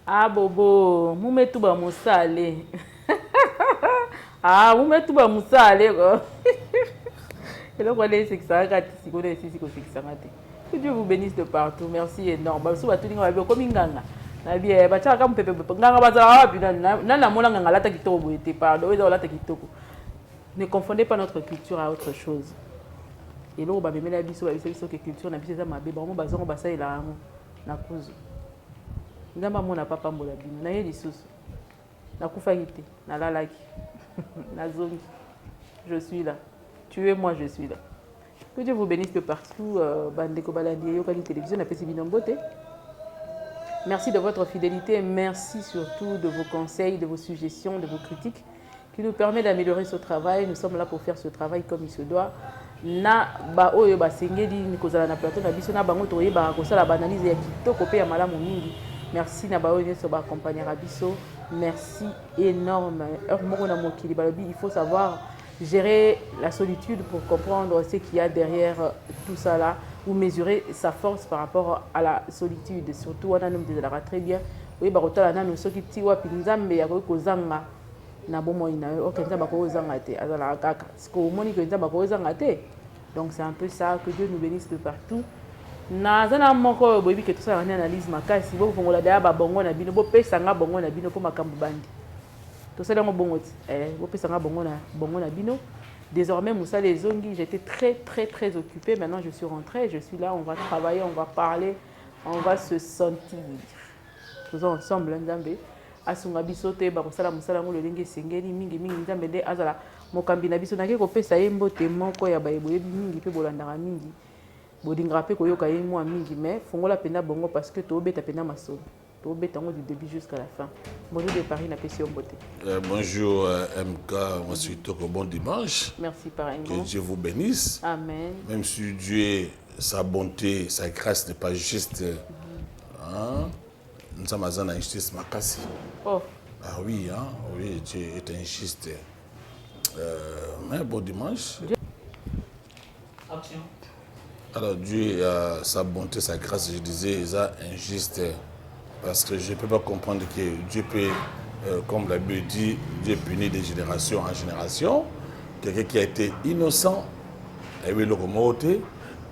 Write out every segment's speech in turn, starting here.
Ah bobo, mumetu ba musale. Ah, mumetu ba musale ko. Et donc on est 640 si on est 650. Que Dieu vous bénisse de partout. Merci énorme. Sous tout ninga ba komi nganga. Na bien ba chaka mpepe nganga ba za bi na mona nganga lata kitoko boete pardon, eza lata kitoko. Ne confondez pas notre culture à autre chose. Et là, on va mettre la biso que culture na biso za mabe ba mo bazongo ba sa ila na kuzu. Nzamba mona papa mbola bino na ye lisusu na kufaki na lalaki na zongi je suis là tu es moi je suis là que Dieu vous bénisse de partout bandeko balandi yo kali télévision na pesi bino mbote. Merci de votre fidélité, merci surtout de vos conseils, de vos suggestions, de vos critiques qui nous permet d'améliorer ce travail. Nous sommes là pour faire ce travail comme il se doit. Na ba oyo ba sengeli ni kozala na plateau na biso na bango toye ba ko sala ba analyse ya kitoko pe ya malamu mingi. Merci Nabaoye Soba accompagner Rabiso. Merci énorme. Il faut savoir gérer la solitude pour comprendre ce qu'il y a derrière tout ça là, ou mesurer sa force par rapport à la solitude. Surtout, on a nommé très bien. Oui, barotala na no soki tiwa pinzambe ya ko zanga na bomo ina o kenza ba ko zanga te azala kaka. Sko moni kenza ba ko zanga te. Donc c'est un peu ça, que Dieu nous bénisse de partout. Nazana moko boyebi ke tout ça une analyse makasi bo fongola da ba bongo na bino bo pesa nga bongo na bino po makambu bandi to ça ngo bongo bo pesa nga bongo na bino. Désormais Moussa les Zongi, j'étais très occupée. Maintenant je suis rentrée, je suis là, on va travailler, on va parler, on va se sentir. Faisons ensemble Nzambe asunga biso te ba kosala musala ngo lolenge sengeli mingi Nzambe de azala mokambi na biso na ke ko pesa yembo te moko ya ba boyebi mingi pe bolandaka mingi. Bodingra pe koyoka ye moi mingi mais fongola penda bongo parce que to beta penda masolo to beta ngo du début jusqu'à la fin. Bonjour de Paris na pesi ombote. Bonjour MK, moi suis Toko, bon dimanche. Merci pareil. Que Dieu vous bénisse. Amen. Même si Dieu, sa bonté, sa grâce n'est pas juste, nous sommes en injustice makasi. Oh. Ah oui, hein, oui, Dieu est injuste. Mais bon dimanche. Action. Alors Dieu, sa bonté, sa grâce, je disais, est injuste. Parce que je ne peux pas comprendre que Dieu peut, comme la Bible dit, Dieu punit de génération en génération. Quelqu'un qui a été innocent, et oui, le remonter,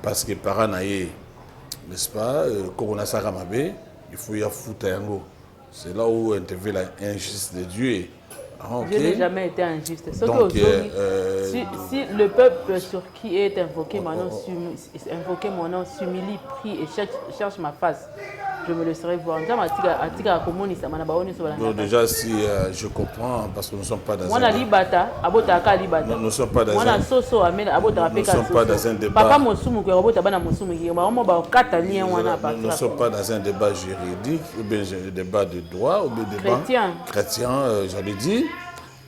parce que par an, n'est-ce pas, quand on a ça ramabé, il faut y foutre un mot. C'est là où intervient l'injustice de Dieu. Dieu n'a jamais été injuste. Donc, si le peuple sur qui est invoqué mon nom s'humilie, prie et cherche ma face, je me laisserai voir. Donc déjà, si je comprends, parce que nous ne sommes pas dans un débat. Nous ne sommes pas dans un débat. Nous ne sommes pas dans un débat juridique, ou bien un débat de droit, ou bien un débat chrétien, j'allais dire.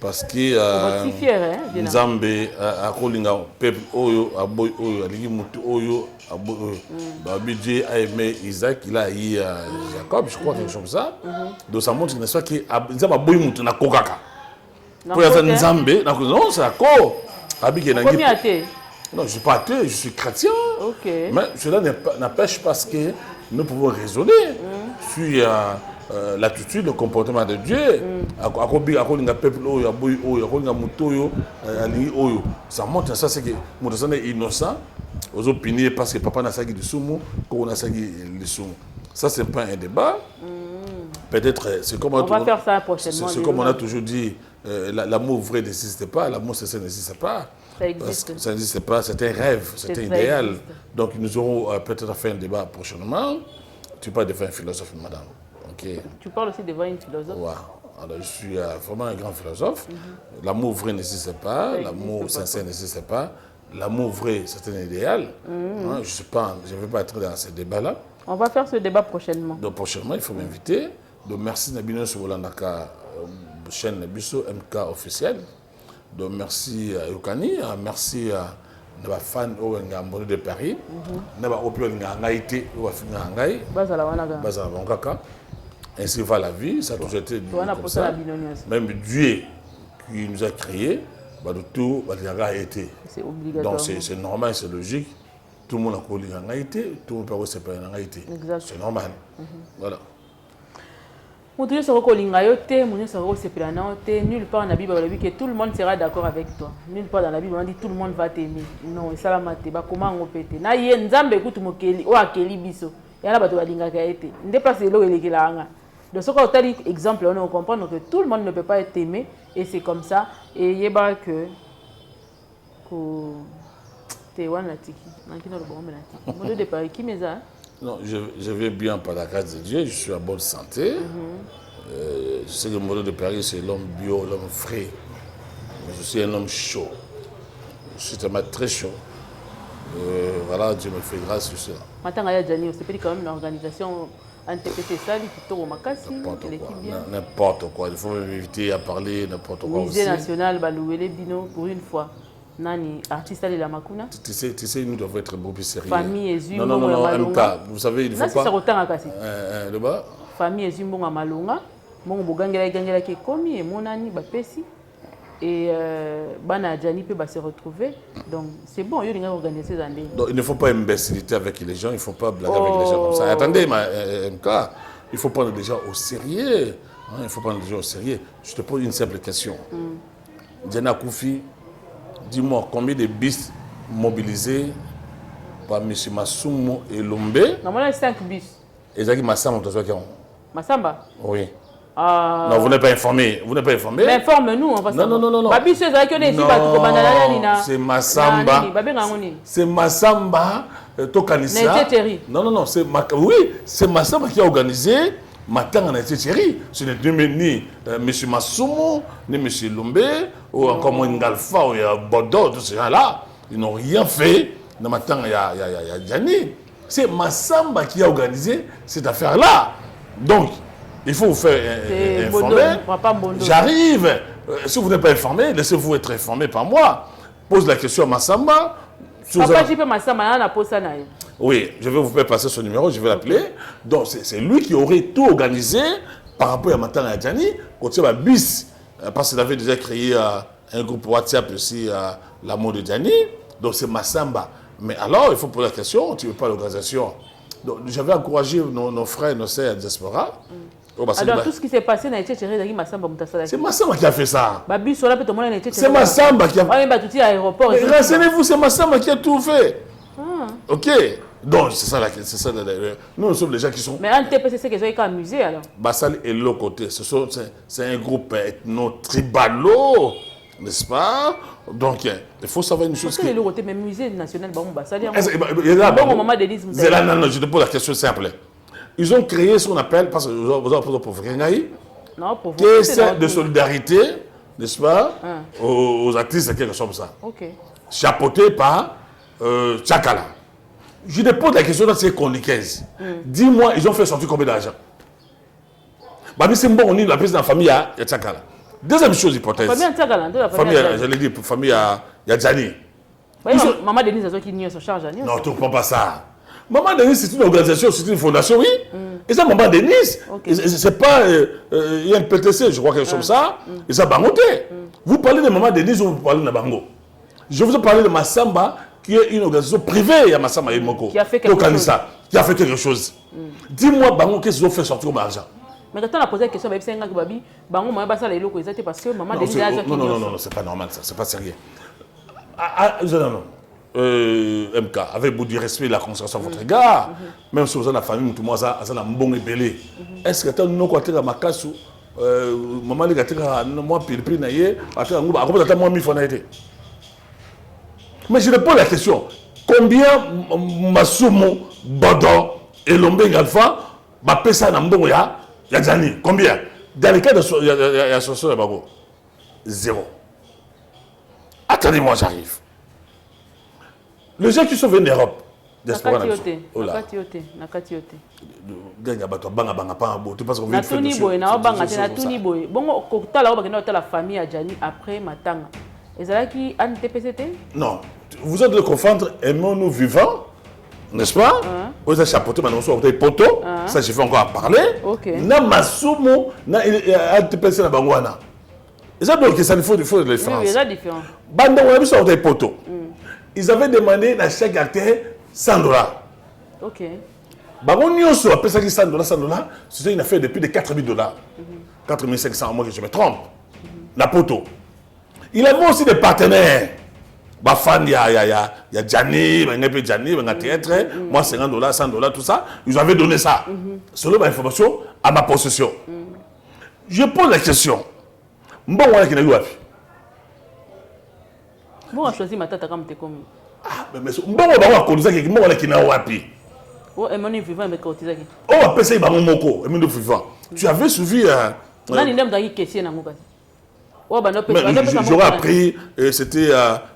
Parce que Nzambe akolinga peuple oyo aboy oyo aliki mutu oyo aboy oyo Dieu a aimé Isaac, il a eu Jacob, je crois quelque chose comme ça. Donc ça montre n'est-ce pas que Nzambe aboy mutu na kokaka pour Nzambe na non c'est d'accord abiki na non je suis pas athée, je suis chrétien. Mais cela n'empêche parce que nous pouvons raisonner sur l'attitude, le comportement de Dieu. Ça montre ça, c'est que nous est innocent. Aux opinions parce que papa n'a pas de soumo, qu'on a de soumo. Ça, c'est pas un débat. Peut-être, c'est comme on va faire ça prochainement. C'est comme on a toujours dit, l'amour vrai n'existe pas, l'amour sincère n'existe pas. Ça existe. Ça n'existe pas, c'est un rêve, c'est un idéal. Existe. Donc nous aurons peut-être fait un débat prochainement. Tu parles de faire un philosophe, madame. Okay. Tu parles aussi devant une philosophe. Ouais. Alors je suis vraiment un grand philosophe. L'amour vrai n'existe pas, l'amour sincère n'existe pas. L'amour vrai, c'est un idéal. Je ne vais pas être dans ce débat-là. On va faire ce débat prochainement. Donc prochainement, il faut m'inviter. Donc merci Nabino Sobolanaka, chaîne Nabiso MK officielle. Donc merci à Yokani, merci à nos fans de Paris. Nous avons été ainsi va la vie, ça a toujours été comme ça. Même Dieu qui nous a créés, tout a été. C'est obligatoire. Donc c'est normal, c'est logique. Tout le monde a été, tout le monde peut se faire été. C'est normal. Voilà. Moutouye sera kolingayote, moutouye sera sepelanote, nulle part dans la Bible, que tout le monde sera d'accord avec toi. Nulle part dans la Bible, on dit tout le monde va t'aimer. Non, et ça la mate, bah comment on peut t'aimer. Na yé nzambe écoute mon keli, ou akeli biso. Et là, bah tu vas lingakaete. N'de pas c'est l'eau et l'ékelanga. De ce qu'on t'a dit exemple, on comprend que tout le monde ne peut pas être aimé, et c'est comme ça. Et yéba que t'es one la tiki, n'akina le bon la tiki. Mon de Paris qui m'est ça? Non, je vais bien par la grâce de Dieu, je suis en bonne santé. Je sais que le modèle de Paris, c'est l'homme bio, l'homme frais. Mais je suis un homme chaud. Je suis tellement très chaud. Voilà, Dieu me fait grâce sur cela. Maintenant, il y a Gianni, c'est quand même l'organisation NTPC, ça, qui est Makassi. N'importe quoi. Il faut m'inviter à parler n'importe quoi. Musée national, Balouele Bino, pour une fois. Nani, artiste de la Makuna. Tu sais, nous devons être beaucoup plus sérieux. Famille et non, MK, vous savez, il faut pas... Le bas famille et Zumbo à Malonga. Mon Bogangela Gangela qui est commis et mon ami Bapesi. Et Bana Djani peut se retrouver. Donc c'est bon, il y a organisé ces années. Donc il ne faut pas imbécilité avec les gens, il ne faut pas blaguer avec les gens comme ça. Attendez, MK, il faut prendre les gens au sérieux. Il faut prendre les gens au sérieux. Je te pose une simple question. Diana Koufi, dis-moi, combien de bus mobilisés par M. Massoumou et Lombe? Normalement, 5 bus. Et Zaki Massamba, tu as Massamba? Oui. Non, vous n'êtes pas informé. Vous n'êtes pas informé? Mais informe-nous. Non. C'est Massamba. C'est Massamba. Tokanissa. Non, oui, c'est Massamba qui a organisé. Matin en été chéri, ce n'est ni M. Massoumou, ni M. Lombe, ou encore Ngalfa, ou Bodo, tous ces gens-là. Ils n'ont rien fait. Le matin, il y a Gianni. C'est Massamba qui a organisé cette affaire-là. Donc, il faut vous faire informer. J'arrive. Si vous n'êtes pas informé, laissez-vous être informé par moi. Pose la question à Massamba. Papa, je peux Massamba, on a posé ça. Oui, je vais vous faire passer son numéro, je vais l'appeler. Donc, c'est lui qui aurait tout organisé par rapport à Matana Adjani, quand il y a bis, parce qu'il avait déjà créé un groupe WhatsApp aussi, l'amour de Djani. Donc, c'est Massamba. Mais alors, il faut poser la question, tu ne veux pas l'organisation. Donc, j'avais encouragé nos frères et nos sœurs à diaspora. Alors, tout ce qui s'est passé dans les Tchétchérés, c'est Massamba qui a fait ça. C'est Massamba qui a fait ça. Renseignez-vous, c'est Massamba qui a tout fait. Ok. Donc, c'est ça. Nous sommes les gens qui sont... Mais un TPC, c'est qu'ils ont amusé alors. Bassal et l'autre côté. C'est un groupe ethno-tribalo, n'est-ce pas? Donc, il faut savoir une chose. Parce que l'autre côté, mais musée national, Bassal, non, je te pose la question simple. Ils ont créé ce qu'on appelle, parce que vous avez pour Frengaï, caisse de solidarité, n'est-ce pas, aux artistes, quelque chose comme ça. Chapeauté par Tchakala. Je te pose la question dans ces chroniqueuses. Dis-moi, ils ont fait sortir combien d'argent? Babi, c'est bon, on est la prise dans la famille à Tchakala. Deuxième chose, hypothèse. Famille à Tchakala, je l'ai dit, famille à Djani. Maman Denise, elle qui n'y a son charge. Non, tu ne comprends pas ça. Maman Denise, c'est une organisation, c'est une fondation, oui. Et ça, Maman Denise, c'est pas un PTC, je crois, quelque chose comme ça. Et ça, Bangoté. Vous parlez de Maman Denise ou vous parlez de Bango? Je vous ai parlé de Massamba, qui est une organisation privée à Massamba et Moko. Qui a fait quelque chose. Qui a fait quelque chose. Dis-moi, Bango, qu'est-ce qu'ils ont fait sortir comme argent? Mais quand on a posé la question, Bango m'a pas ça les locaux, parce que Maman Denise a non, c'est pas normal ça, c'est pas sérieux. Non. MK, avec beaucoup de respect et la conscience à votre égard, même si vous avez la famille, tout le monde a un bon ébélé. Est-ce que tu as un autre côté de ma casse ou maman les gars, moi, pile, naïe, à moi, 1000 fois naïe. Mais je réponds à la question. Combien Massoumou, Bodo et Lombe Galfa va payer ça dans le bon ya Djani? Combien? Dans le cas de la chanson de Bago, 0. Attendez-moi, j'arrive. Les gens qui sont venus d'Europe, diaspora, non, vous êtes de confondre aimons-nous vivants, n'est-ce pas? Vous avez chapeauté, maintenant vous avez poteau, ça je fais encore à parler. Na Massoumou, na NTPC na Bangwana. Et ça donc ça il faut de la différence. Oui, il y a différence. Banda on a vu ça au poteau. Ils avaient demandé à chaque acteur $100. Baron Nyoso a payé $100, c'est une affaire de plus de $4,000. 4 500 à moins que je me trompe. La poto. Il avait aussi des partenaires. Bafan, il y a Gianni, il y a Gianni, il y a théâtre, moi $50, $100, tout ça. Ils avaient donné ça. Selon ma information, à ma possession. Je pose la question. Bon, on a qui n'a eu à faire. Bon, on a choisi ma tata comme t'es commis. Ah, mais bon, on va causer qui bon, on a qui n'a eu à faire. Oh, et mon vivant, mais quand tu as dit. Oh, après ça, il va mon moko, et mon vivant. Tu avais suivi. Non, il n'a pas dit question dans mon cas. J'aurais appris, c'était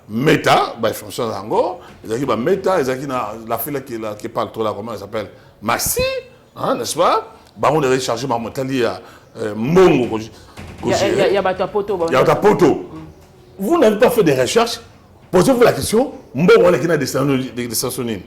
Meta, fonction d'Ango, Meta, la fille qui parle trop là, comment elle s'appelle? Massi, n'est-ce pas? On a rechargé ma montali à Mongo. Il y a ta poteau. Il y a ta poteau. Vous n'avez pas fait des recherches, posez-vous la question, Mongo, qui a des stationnées.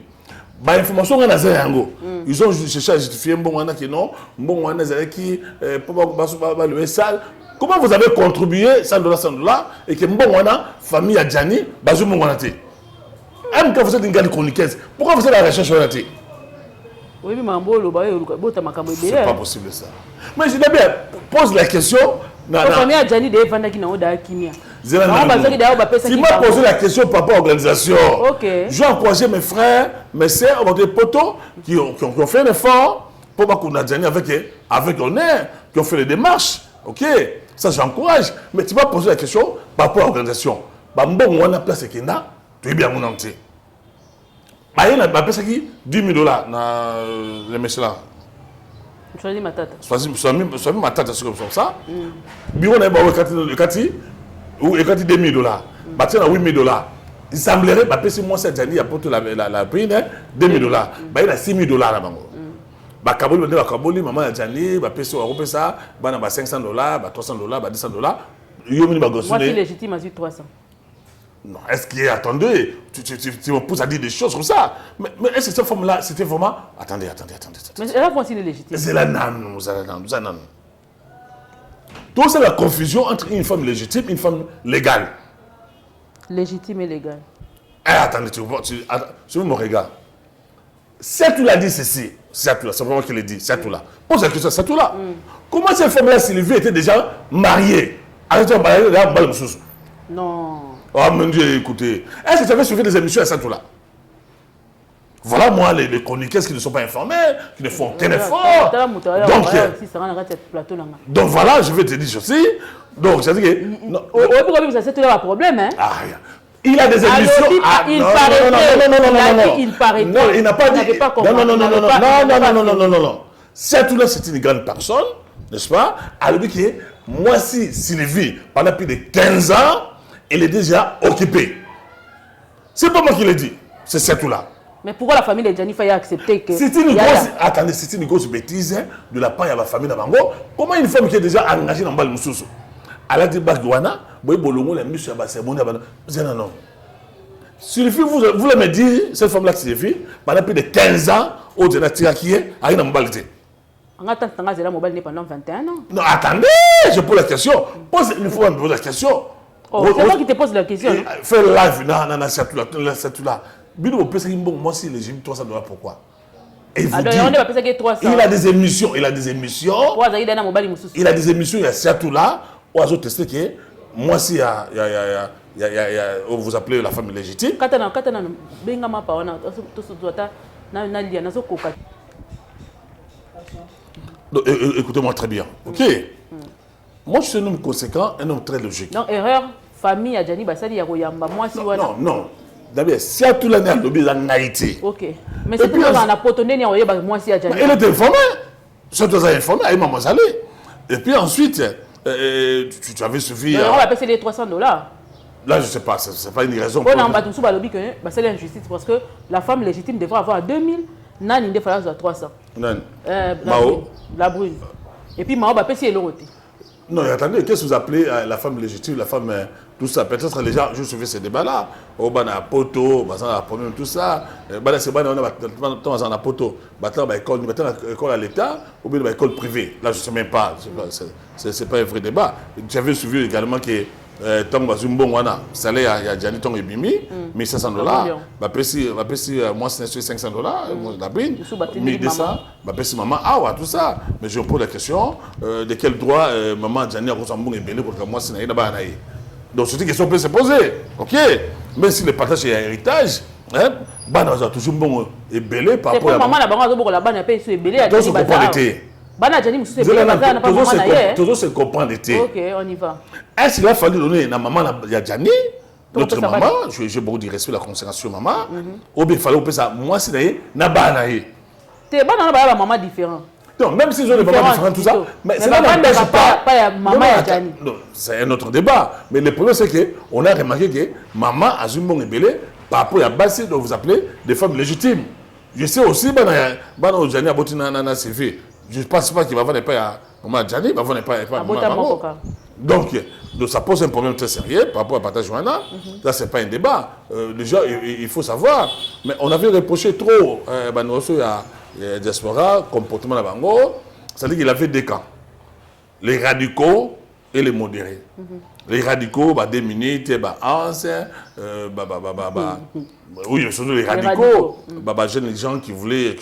Information on a Zango. Ils ont cherché à justifier Mongo qui non, Mongo qui le sale. Comment vous avez contribué $100 et que Mbongwana, famille à Djani, Bazou Mbongwanate? Même quand vous êtes une grande chroniqueuse, pourquoi vous êtes à la recherche de thé? Oui, mais c'est pas possible ça. Mais je dis bien, pose la question. La famille à Djani, des gens qui n'ont pas de si moi posé la question par rapport à l'organisation, je encourage mes frères, mes sœurs, mes potos qui ont fait un effort pour qu'on a Djani avec honneur, qui ont fait les démarches. Ok, ça j'encourage. Mais tu vas poser la question par rapport à l'organisation. Bon, on a place qui n'a, tu es bien mon entier. Il y a place qui $10,000 dans les messieurs là. Choisis ma tata. Choisis ma tata, c'est comme ça. Bureau n'a pas $2,000. Bah tiens, $8,000. Il semblerait que si moi c'est Djani, il y a pour la prix, $2,000. Il y a $6,000 là-bas. Kaboli ba Kaboli maman ya Djani ba peso a ça ba na ba $500 ba $300 ba $200 yo mini ba gosune. Moi c'est légitime à 300. Non, est-ce qu'il attendez, tu me pousses à dire des choses comme ça. Mais est-ce que cette forme là c'était vraiment attendez. Mais la fois c'est légitime. C'est la nan nous allons. Donc c'est la confusion entre une femme légitime et une femme légale. Légitime et légale. Attendez, tu me regardes. Setou l'a dit ceci. Setou, c'est vraiment qu'il le dit. Setou là. Pose la question, Setou là. Comment cette femme-là, Sylvie, était déjà mariée? Arrêtez de marier, là, on va non. Oh mon Dieu, écoutez. Est-ce que tu avais suivi des émissions à Setou là? Voilà, moi, les chroniqueurs qui ne sont pas informés, qui ne font aucun effort. Donc voilà, je vais te dire ceci. Donc, c'est-à-dire que. Pourquoi ça, c'est tout un problème, hein? Il a des émissions. Il paraît. Non, il n'a pas dit. Non. Setou là, c'est une grande personne, n'est-ce pas? Elle dit que moi, si Sylvie, pendant plus de 15 ans, elle est déjà occupée. C'est pas moi qui l'ai dit, c'est Setou là. Mais pourquoi la famille de Djani faille accepter que... C'est une grosse... Attendez, c'est une grosse bêtise de la part de la famille d'Abango. Comment une femme qui est déjà engagée dans le Moussoussou? Elle a dit Bagouana, vous avez mis sur la non. Sylvie, vous me dites, cette femme-là, Sylvie, pendant plus de 15 ans, au Djana qui est, à une mobilité. En attendant, elle a mobile pendant 21 ans. Non, attendez, je pose la question. Une fois, je pose la question. C'est moi qui te pose la question. Fais live, dans cette là. Moi, si les j'ai $300, pourquoi? Et vous dites, il a des émissions. Il a des émissions, il y a surtout là, où ils ont testé que moi, si vous appelez la femme légitime. Écoutez-moi très bien, ok? Moi, je suis un homme conséquent, un homme très logique. Donc, erreur, famille à Djani Bassali, Yaroyamba, moi, si non. D'abord, si à tout l'année, elle a en Haïti. Ok. Mais c'est plus dans la potonné, moi, si à Djani. Elle est informée. Surtout, elle est informée, elle m'a salé. Et puis ensuite, tu avais suivi. On va passer les $300. Là, je ne sais pas, ce n'est pas une raison. On a un bâton sous le lobby que c'est l'injustice parce que la femme légitime devrait avoir 2000, Nan, il devrait avoir 300. Mao. La brune. Et puis Mao va passer l'autre. Non, attendez, qu'est-ce que vous appelez la femme légitime, la femme, tout ça? Peut-être les gens, je suivais ces débats-là. Au bana poto, tout ça. C'est on a poto. Maintenant, école à l'État, ou bien école privée. Là, je ne sais même pas. Ce n'est pas un vrai débat. J'avais suivi également que tant que bon wana salaire il y a déjà tant et bimi $1,500 moi c'est $500 la brine 1,200 maman tout ça mais je pose la question de quel droit maman Jani a bon et belé pour que moi c'est na ba na donc c'est une question peut se poser ok même si le partage est un héritage hein bana za toujours bon et belé par rapport à maman la bango azoboko la bana pe so ebelé à donc comprendre été bana Jani musu ebelé bazana na pas maman na ye toujours se comprendre été ok on y va est-ce qu'il a fallu donner na maman ya Jani notre maman j'ai beaucoup de respect la considération maman ou bien fallait opé ça moi c'est na bana ye te bana na ba maman différent non même si ils ont des mamans différents tout ça mais c'est là pas maman ya Jani c'est un autre débat mais le problème c'est que on a remarqué que maman a une bonne belé par rapport à Bassi, dont vous appelez des femmes légitimes. Je sais aussi, Bana Jani a botti na CV. Je ne pense pas qu'il va avoir pas maman Jani, il va avoir pas maman. Donc ça pose un problème très sérieux par rapport à Pata Johanna. Là, ce n'est pas un débat. Déjà, il faut savoir. Mais on avait reproché trop à diaspora, comportement de Bango. C'est-à-dire qu'il avait deux camps. Les radicaux et les modérés. Les radicaux, 2 minutes, oui, surtout les radicaux, jeunes gens qui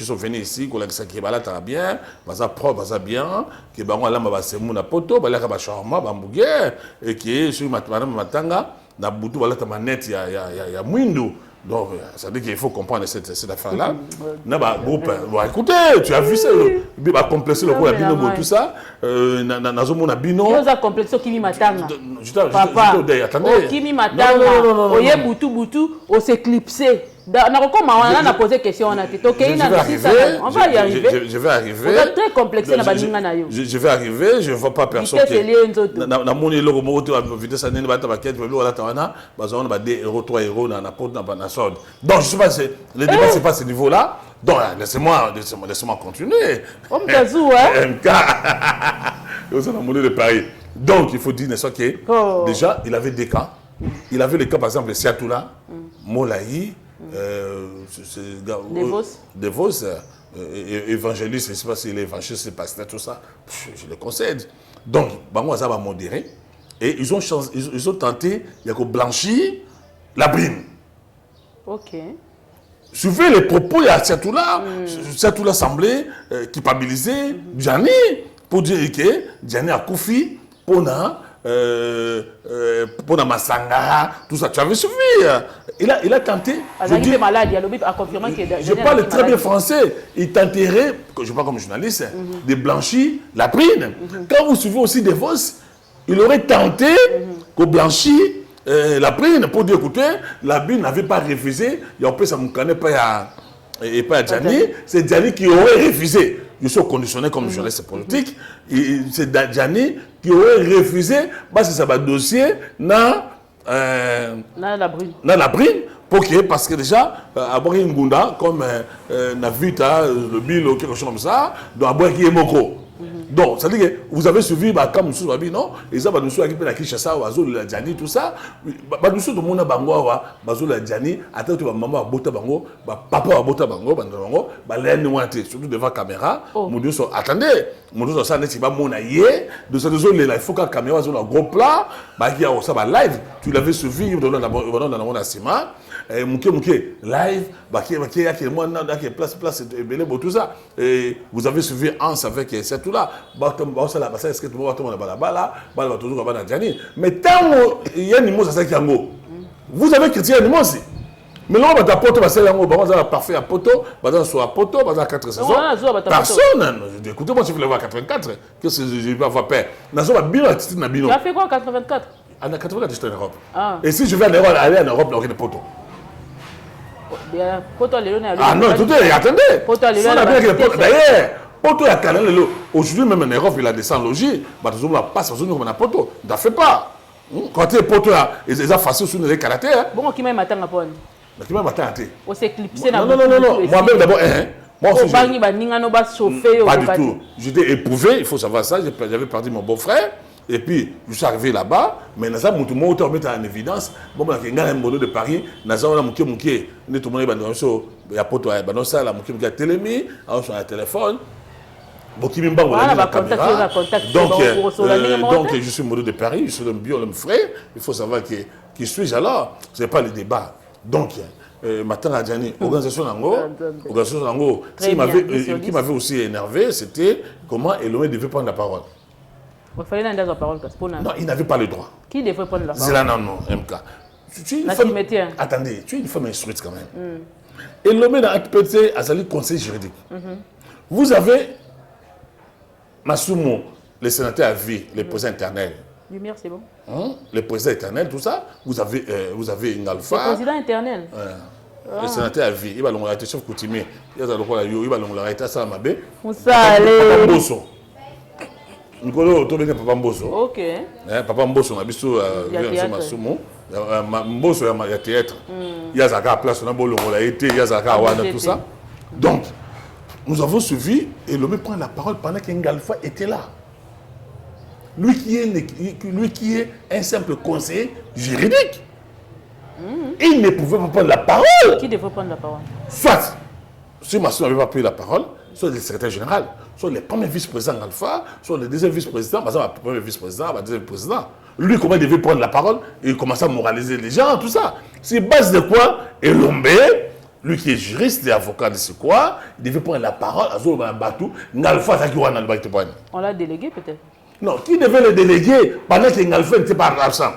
sont venus ici, qui là très bien, propre, bien, qui là poto, et qui est sur madame Matanga, na butu la manette ya mwindu. Donc, ça veut dire qu'il faut comprendre cette affaire-là. Groupe, écoutez, tu as vu ça, il va complexer le coup, la bino, tout ça. Nazomona bino. Il a complexé Kimi Matanga. Papa, Kimi Matanga, oye butu, on s'est clipsé. On a posé question, on a dit, ok, on va y arriver. Je vais arriver. On est très complexé dans la baninga. Je vais arriver, je ne vois pas personne. Dans mon élo, vitesse à Néné, donc, je ne sais pas, le débat, ce n'est pas à ce niveau-là. Donc, laissez-moi continuer. Donc, il faut dire, n'est-ce pas, que déjà, il avait des cas. Il avait les cas, par exemple, Siatoula, Molaï, Devos, évangéliste, je ne sais pas si l'évangéliste, c'est pasteur, tout ça, je le concède. Donc, Bango Azab a modéré et ils ont tenté, il y a que blanchir la brine. Ok. Suivez les propos, il y a Siatoula semblait culpabiliser Jani pour dire que Jani a Koufi pour Masangara, tout ça. Tu avais suivi. Il a tenté. Je parle très bien français. Il tenterait, je parle comme journaliste, de blanchir la brine. Quand vous suivez aussi des Vos, il aurait tenté que blanchir la brine pour dire écoutez, la brine n'avait pas refusé. Il y a un peu ça me connaît pas et pas Jani. C'est Jani qui aurait refusé. Je suis conditionné comme journaliste politique. C'est Jani qui aurait refusé parce que ça va dossier dans la brine. Parce que déjà, avoir une gunda comme Navita, le Bilo, quelque chose comme ça, doit avoir qui est moko. Donc, ça veut dire que vous avez suivi, comme nous avons dit, non, et ça va nous suivre la Kinshasa, la Djani, tout ça. Nous sommes tout le monde bango, la Djani, attends, tu vas maman bota bango, papa bota bango, surtout devant la caméra. Attendez, mon Dieu, ça n'est pas mon aïe. De cette zone, il faut que la caméra soit un gros plat, qui a ça live. Tu l'avais suivi, dans le ciment. Mouké, live, place, tout ça. Et vous avez suivi Hans avec c'est tout là. Mais tant il y a un mot, ça c'est vous avez critiqué un mot aussi. Mais là, on va poto, parfait à poto, soit à poto, 4 saisons. Personne. Écoutez-moi, si vous voulez voir 84, qu'est-ce que je vais avoir peur? Tu as fait quoi en 84? En 84, j'étais en Europe. Et si je vais aller en Europe, il y a des poteaux. Ah non, attendez. D'ailleurs, Poto est à Canal. Aujourd'hui, même en Europe, il a des sans logis. Il passe comme un poteau. Il ne fait pas. Quand il y a Poto, il a facile sur les caractères. Bon, qui m'a matin à Pon. Qui m'a matin à thé. On s'est clipsé. Non. Moi-même, d'abord, moi aussi. Pas du tout. J'étais éprouvé, il faut savoir ça. J'avais perdu mon beau-frère. Et puis, je suis arrivé là-bas, mais Naza Moutoumou te remettre en évidence. Bon, il y a un modèle de Paris, Naza Mouké, tout le monde est il y a poto, il y a télémi, on a un téléphone. Donc, je suis modèle de Paris, je suis un bio, l'homme frais. Il faut savoir qui suis-je alors. Ce n'est pas le débat. Donc, Matin Adjani, organisation Nango, qui m'avait aussi énervé, c'était comment Elomé devait prendre la parole. Il fallait la parole. Non, il n'avait pas le droit. Qui devait prendre la parole? C'est là, non, MK. Attendez, tu es une femme instruite quand même. Elomé n'a pas été Azali conseil juridique. Vous avez Massoumou, le sénateur à vie, le président éternel. Lumière, c'est bon. Le président éternel, tout ça. Vous avez une alpha. Le président éternel. Le sénateur à vie. Il va l'envoyer chef coutumier. Il va l'envoyer à Salamabe. Papa Mbosso. Nikolo, tu es Papa Mbosso. Ok. Papa Mbosso, on a vu Massoumou. Mbosso, il y a théâtre. Il y a Zaka place, on a beau il y a Zaka Awana, tout ça. Donc, nous avons suivi et l'homme prend la parole pendant qu'Engalfa était là. Lui qui est un simple conseiller juridique. Il ne pouvait pas prendre la parole. Qui devait prendre la parole? Soit, si Massou n'avait pas pris la parole, soit le secrétaire général, soit le premier vice-président Alpha, soit le deuxième vice-président, par exemple, le premier vice-président, le deuxième président. Lui, comment il devait prendre la parole? Il commençait à moraliser les gens, tout ça. C'est base de quoi? Et Lombé, lui qui est juriste et avocat de ce quoi, il devait prendre la parole à Zolo Batou, Nalfa Zakiwana Albaïtouane. On l'a délégué peut-être? Non, qui devait le déléguer pendant que Nalfa n'était pas absent?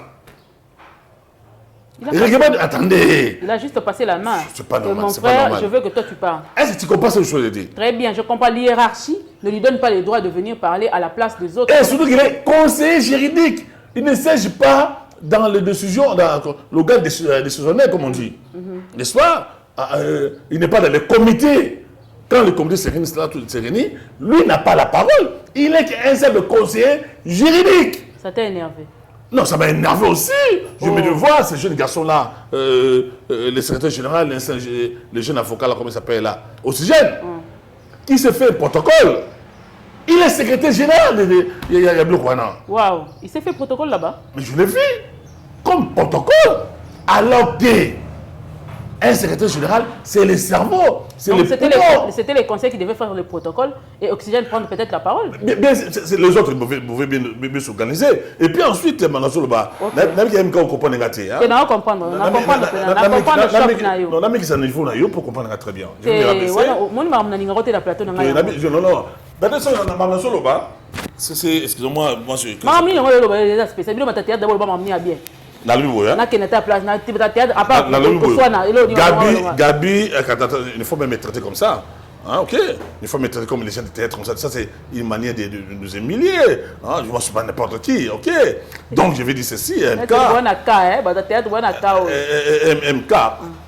Attendez. Il a juste passé la main. C'est pas normal. Mon frère, je veux que toi tu parles. Est-ce que tu comprends ce que je veux dire? Très bien, je comprends. L'hiérarchie ne lui donne pas le droit de venir parler à la place des autres. Et surtout qu'il est conseiller juridique. Il ne siège pas dans les décisions, dans l'organe décisionnaire, comme on dit. N'est-ce pas? Il n'est pas dans le comité. Quand le comité se réunit, lui n'a pas la parole. Il est qu'un simple conseiller juridique. Ça t'a énervé? Non, ça m'a énervé aussi. Je me dis, voir ces jeunes garçons-là, le secrétaire général, le jeune avocat, là, comment il s'appelle là, Oxygène, qui se fait un protocole. Il est secrétaire général de Yablo Kwana. Waouh, il s'est fait protocole là-bas? Mais je l'ai vu, comme protocole. Alors que un secrétaire général, c'est le cerveau, c'est le pouvoir. C'était les conseils qui devaient faire le protocole et Oxygène prendre peut-être la parole. Bien, les autres pouvaient bien s'organiser. Et puis ensuite, même qu'il y a un cas comprendre négatif. On va comprendre. On comprendre le choc. Non, mais qui s'en est fou pour comprendre très bien. Je vais me la plateau. Non. Excusez-moi, moi je. Gabi, il faut même me traiter comme ça. Ah, ok, il faut me traiter comme les gens de théâtre comme ça. Ça, c'est une manière de nous humilier. Ah, je ne suis pas n'importe qui, ok. Donc, je vais dire ceci, MK. MK,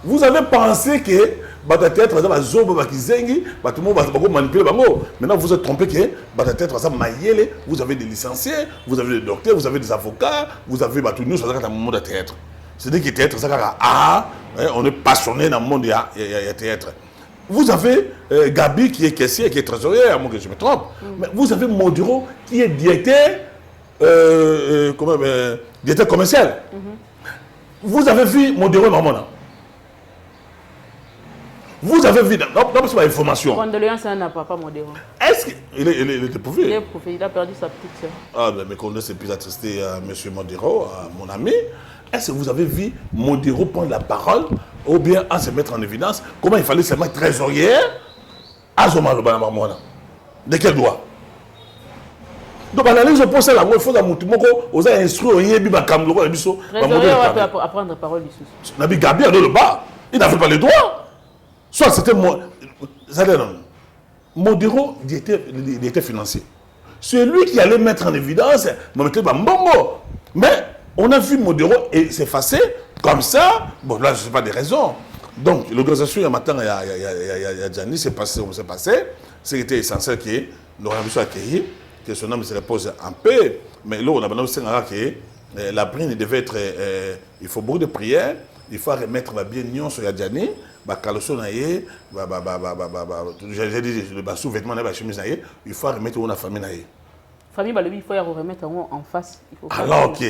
vous avez pensé que Théâtre va manipuler. Maintenant, vous êtes trompé que Théâtre va mailler. Vous avez des licenciés, vous avez des docteurs, vous avez des avocats, vous avez tout nous, ça va être un monde de théâtre. C'est-à-dire que théâtre, on est passionné dans le monde du théâtre. Vous avez Gabi qui est caissier, qui est trésorier, à moins que je me trompe. Mais vous avez Modiro qui est directeur commercial. Vous avez vu Modiro Mamona. Vous avez vu, non, c'est pas information. Condoléances à un papa Modiro. Est-ce qu'il est éprouvé? Il est éprouvé, il a perdu sa petite soeur. Ah, ben mes condoléances c'est plus attristé à M. Modiro, à mon ami. Est-ce que vous avez vu Modiro prendre la parole ou bien à se mettre en évidence comment il fallait se mettre trésorier à Zoma Lobana Mamona? De quel droit? Donc, l'analyse au procès, il faut que vous ayez instruit au Yébi Bakamlo. Trésorier, on peut apprendre la parole du souci. Nabi Gabi a le bas. Il n'avait pas le droit. Soit c'était Modiro, il était financier. C'est lui qui allait mettre en évidence, mais on a vu Modiro s'effacer comme ça. Bon, là, je ne sais pas des raisons. Donc, l'organisation, il y a matin, il y a Gianni, c'est passé, c'était essentiel que l'organisation a accueilli, que son homme se repose en paix. Mais là, on a besoin que la brine devait être. Il faut beaucoup de prières, il faut remettre la bien union sur Gianni. Sous-vêtements, il faut remettre la famille. Famille, il faut remettre en face. Alors, ok.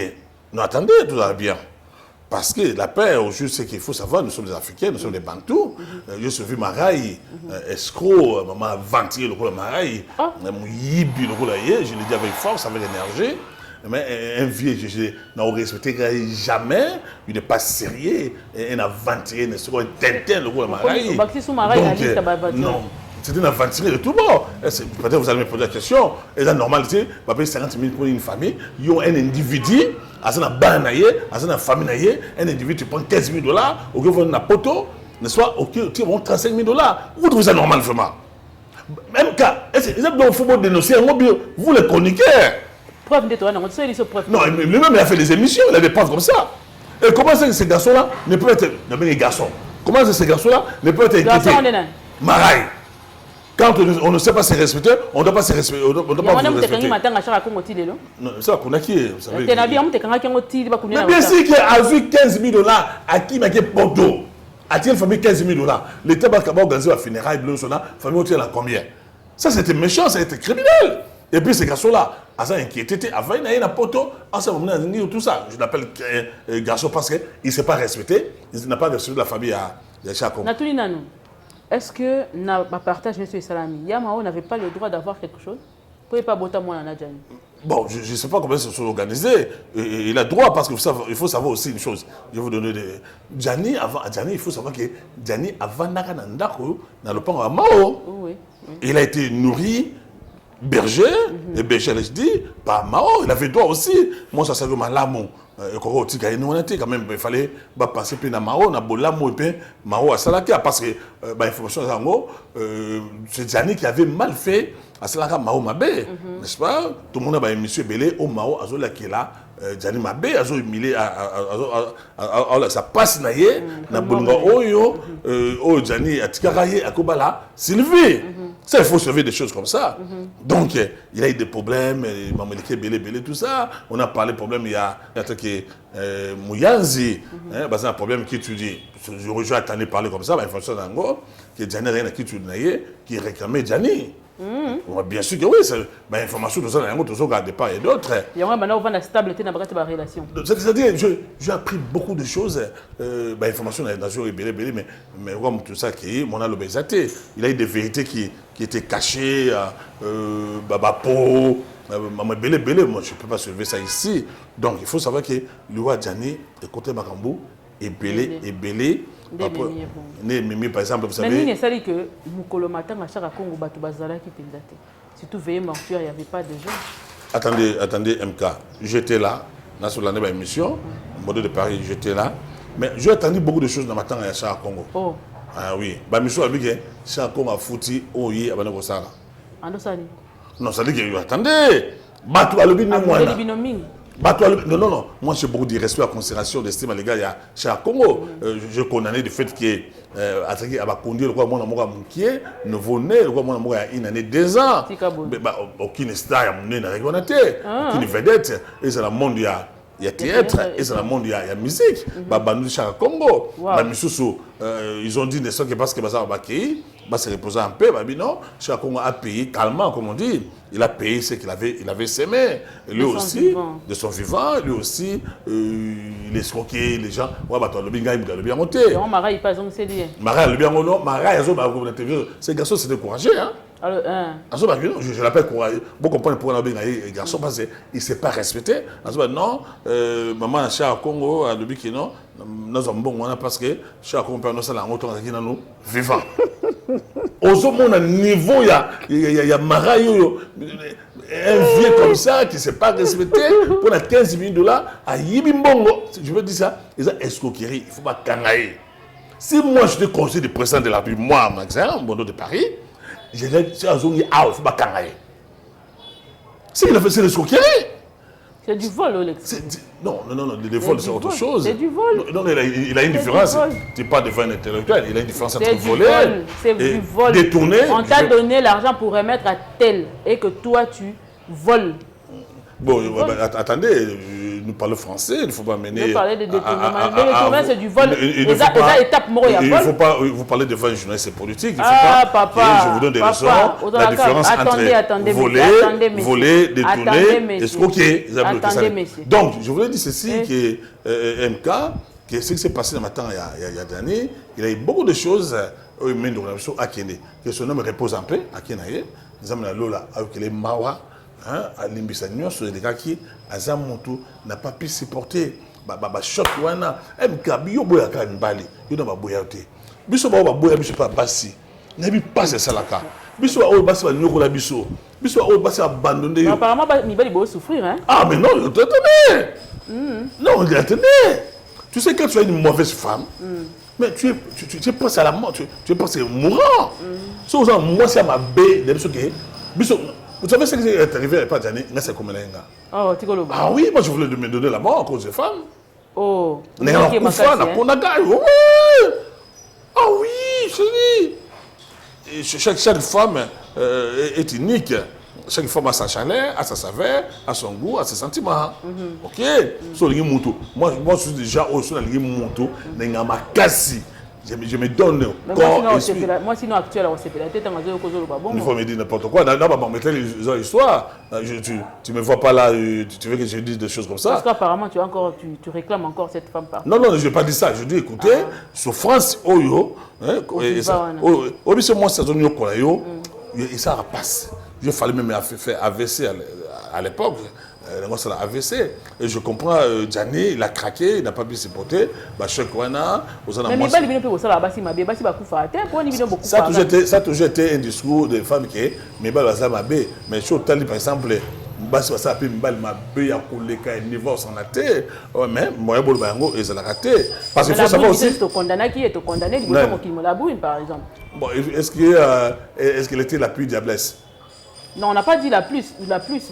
Non, attendez, tout va bien. Parce que la paix, je sais qu'il faut savoir, nous sommes des Africains, nous sommes des Bantous. Je suis vu Maraï, escroc, maman ventilé le coup de Maraï, je l'ai dit avec force, avec énergie. Mais un vieux, je n'ai respecté jamais, il n'est pas sérieux, il n'a ventilé, il n'a tintin le coup de Maraï. Non. C'est une aventure de tout bord. Peut-être vous allez me poser la question. Est-ce normal, tu sais, va payer 50 000 pour une famille, il y a un individu, à une famille, un individu, tu prends 15 000 $, au lieu de faire poto, n'est-ce pas, tu prends 35 000 $. Vous trouvez ça normal, vraiment? Même cas, il faut dénoncer, vous les chroniqueurs. Preuve de toi, non, tu sais, il se preuve. Non, lui-même, il a fait des émissions, il a des preuves comme ça. Et comment c'est que ces garçons-là ne peuvent être. Non, mais les garçons. Comment c'est que ces garçons-là ne peuvent être inquiétés? Maraï. Quand on ne sait pas se respecter, on ne doit pas se respecter. On ne doit pas se respecter. Non, ça, on a qui est. Mais bien sûr qu'il a vu 15 000 $, à qui m'a dit Porto. À qui une famille 15 000 $. L'État va organiser la funéraille, la famille entière à combien? Ça, c'était méchant, ça a été criminel. Et puis ces garçons-là, à ça inquiété, avant il y a un poteau, à ce moment-là, tout ça. Je l'appelle garçon parce qu'il ne s'est pas respecté, il n'a pas respecté la famille à Chakom. Est-ce que na partage M. Salami, Yamao n'avait pas le droit d'avoir quelque chose? Vous ne pouvez pas botter moi en Nadjani. Bon, je ne sais pas comment ils se sont organisés. Il a droit parce qu'il faut savoir aussi une chose. Je vais vous donner des. Djani, il faut savoir que Djani, avant Nakanandako, dans le pan à Mao, il a été nourri. Berger, et berger, je dis, pas Mao, il avait droit aussi. Moi, ça s'appelle Malamo. Quand même, il fallait passer par Mao, na Bolamo, et puis Mao à Salaka, parce que l'information c'est Djani qui avait mal fait à Salaka Mao Mabé, n'est-ce pas? Tout le monde a dit, monsieur Belé, au Mao, à Zola qui est là, Djani Mabé, à Zola humilié, ça passe naïe, na Bolonga Oyo, Djani, à Tikaraye, à Kobala, Sylvie. Ça, il faut sauver des choses comme ça. Donc, il y a eu des problèmes, Mamelike, Belé, tout ça. On a parlé de problèmes, il y a Mouyanzi, c'est un problème qui étudie. Je rejoins à t'en parler comme ça, mais il faut que Djani rien à qui tu qui réclamait Djani. Bien sûr que oui, c'est l'information de ça, il y a des parts et d'autres. Il y a une stabilité dans la relation. C'est-à-dire, j'ai appris beaucoup de choses. L'information dans la Belé, mais comme tout ça, mon alobésité, il y a eu des vérités qui étaient cachées, Babapo, Belé, moi je ne peux pas soulever ça ici. Donc il faut savoir que le roi Djani, de côté Makambou, est belé. Mimi, par exemple, vous savez. Mais il y a que Moukolo Matin, à chaque Congo, Batubazala qui était daté. Surtout veillé mortuaire, il n'y avait pas de gens. Attendez, MK. J'étais là, sur l'année de l'émission, au mode de Paris, j'étais là. Mais j'ai attendu beaucoup de choses dans ma temps à chaque Congo. Oh. Ah oui. Mission a dit que chaque Congo a foutu au yé à Banagosala. Andosani. Non, ça dit que attendez. Batou a le bin moi. Non. Moi, j'ai beaucoup de respect, à considération, d'estime à l'égard de chaque Congo. Je condamne le fait que attaqué à conduire le roi mon amour à Moukié, nouveau-né, le roi mon amour à une année, 2 ans. Mais aucune star à mon nez n'a rien aucune vedette. Et c'est le monde, il y a théâtre, et c'est le monde, il y a musique. Bandou chaque Congo. Ils ont dit que parce que ça va se reposer un peu, non, chaque Congo a payé calmement, comme on dit. Il a payé ce qu'il avait semé. Lui aussi, de son vivant, lui aussi, il escroquait les gens. Ouais, bah, le binga, il a bien monté. Marais, il pas donc c'est lié. Marais, le bien monté. Marais, ces garçons, c'était courageux, hein. Je l'appelle courageux. Vous comprenez pourquoi les garçons, parce qu'il ne s'est pas respecté. Non, maman, à chaque Congo, à l'objet qui non, nous sommes bons, parce que chaque Congo, nous sommes nous vivants. Au moment niveau, il y a Marais, un vieux comme ça qui ne s'est pas respecté pour 15 000 $, à Yibimbongo. Je veux dire ça, ils ont escroquerie, il ne faut pas cangailler. Si moi je te conseille de président de la République, moi, Maxime, bon de Paris, je l'ai dit à Zongi, il ne faut pas cangailler. Si il a fait, c'est l'escroquerie. C'est du vol, Alex. Non, le vol, c'est autre chose. C'est du vol. Non, il a une différence. Tu parles de vol intellectuel, il a une différence entre voler et du vol. Détourner. On t'a donné l'argent pour remettre à tel et que toi, tu voles. Bon, attendez, nous parlons français, il ne faut pas mener. Vous parlez de détournement. Le détournement, c'est du vol. Les étapes morales, il y a vol. Vous parlez de vol journaliste et politique. Papa. Je vous donne des leçons. La différence entre voler, détourner, escroquer. Attendez, messieurs. Donc, je voulais dire ceci, que MK, que ce qui s'est passé dans ma temps il y a des années, il y a eu beaucoup de choses à Kende. Que son homme repose un peu à Kenaye. Nous avons la Lola avec les Mawa, à Limbisagnon, sur les gars qui, à Zamontou, n'a pas pu supporter. Choc, wana, yo boya ka mbali, yo na boya te. Biso ba boya biso pas basi. Na bi pas c'est ça la ka. Biso o basi ba nyoko la biso. Biso o basi abandonné. Apparemment Mibali va souffrir hein. Ah mais non, attendez. Non, attendez. Tu sais quand tu as une mauvaise femme, mais tu es passé à la mort, tu es passé mourant. Si vous avez moi c'est ma bé, de biso que biso vous savez ce qui est arrivé pas d'année, là c'est comme là. Oh, tu connais. Ah oui, moi je voulais me donner la mort à cause des femmes. Oh, ah oui, chérie. Chaque femme est unique. Chaque femme a sa chaleur, a sa saveur, a son goût, a ses sentiments. Ok? Moi, je suis déjà au sol de l'imoto. Je me donne corps et moi, sinon, actuellement, c'est la tête il faut me dire n'importe quoi. D'abord, mettez les histoires. Tu ne me vois pas là, tu veux que je dise des choses comme ça. Parce qu'apparemment, tu réclames encore cette femme par. Non, je ne vais pas dire ça. Je dis, écoutez, souffrance, Oyo, moi, ça donne et ça passe. Il fallait même faire AVC à l'époque. AVC. Et je comprends, Gianni, il a craqué, il n'a pas pu se porter. Mais ça a toujours été un discours des femmes qui est, mais par exemple, parce qu'il faut savoir aussi. Bon, est-ce qu'elle était la plus diablesse? Non, on n'a pas dit la plus,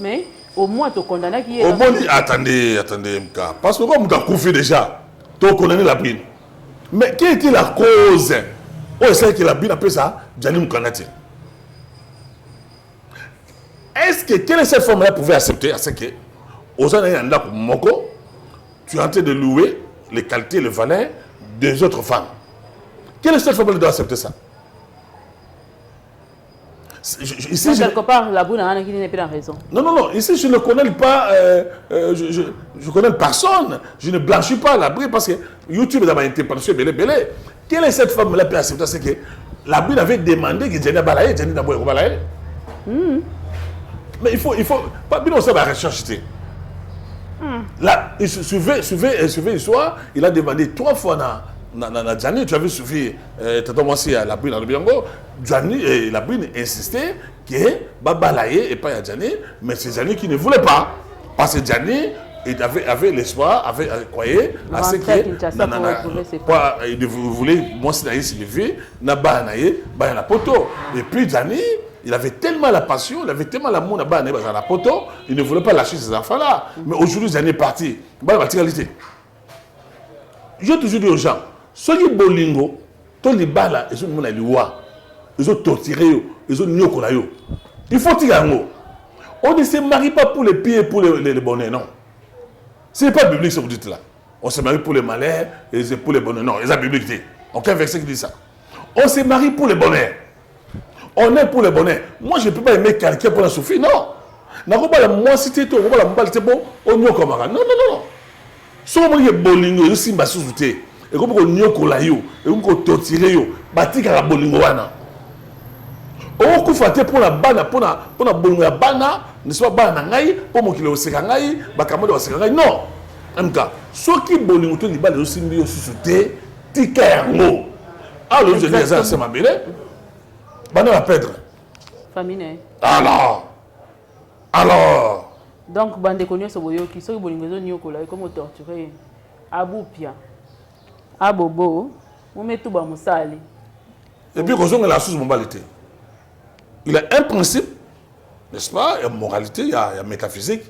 mais au moins tu condamnes qui est. Au moins, attendez, Mka. Parce que comme tu as confié déjà, tu as condamné la brine. Mais quelle était la cause? Oh, c'est que la brine appelle ça, Gianni Mkanati. Est-ce que quelle est cette forme-là pouvait accepter? C'est que, aux années Moko, tu es en train de louer les qualités, les valeurs des autres femmes. Quelle est cette forme-là qui doit accepter ça? Ici, quelque part, la boue n'a pas raison. Non. Ici, je ne connais pas, je connais personne. Je ne blanchis pas la bride parce que YouTube a interprétation belé. Quelle est cette femme-là qui a accepté? C'est que la bride avait demandé que Gianni Balaye, Gianni Naboye Balaye. Mais il faut pas bien ça va rechercher. Là, il suivait l'histoire, il a demandé 3 fois Gianni, tu avais suivi aussi à la brune à Lobiango. Gianni et la brune insistaient que Babalaye et pas à Gianni, mais c'est Gianni qui ne voulait pas. Parce que Gianni avait l'espoir, avait croyé à ce que il voulait moi c'est Sylvie, Nabanaye, Bayana Poto. Et puis Gianni, il avait tellement la passion, il avait tellement l'amour Nabanaye, Bayana Poto, il ne voulait pas lâcher ces enfants-là. Mais aujourd'hui, Gianni est parti. J'ai toujours dit aux gens, ceux qui bolingo, tous les balles, ils ont les lois, ils ont torturé, ils ont nyokola. Il faut tirer un mot. On ne se marie pas pour les pieds et pour les bonnets, non. Ce n'est pas biblique ce que vous dites là. On se marie pour les malheurs et pour les bonnets, non. C'est biblique. Aucun verset qui dit ça. On se marie pour les bonnets. On est pour les bonnets. Moi, je ne peux pas aimer quelqu'un pour la souffrir, non. Moi, si tu es bon, on nyokomara. Non. Si on est bolingo, on est sous-souté. Et comme on nyokola yo, et on torture yo, batika la bolingo wana. On kufate pour la bana, pour la bolingo la bana, ne soit pas bana ngai, pour mon kilo sekangai, bakamode sekangai. Non. En tout cas, ceux qui bolingo to libala yo simbi yo sous-souté, tika yango. Alors je dis ça c'est ma belle. Bana la perdre. Famine. Alors. Donc bande konyo soboyo ki so bolingo zo nyokola comme torturer. Abupia. Abobo, on met tout bas moussali. Et puis, quand on a la chose moralité, il y a un principe, n'est-ce pas? Il y a moralité, il y a métaphysique.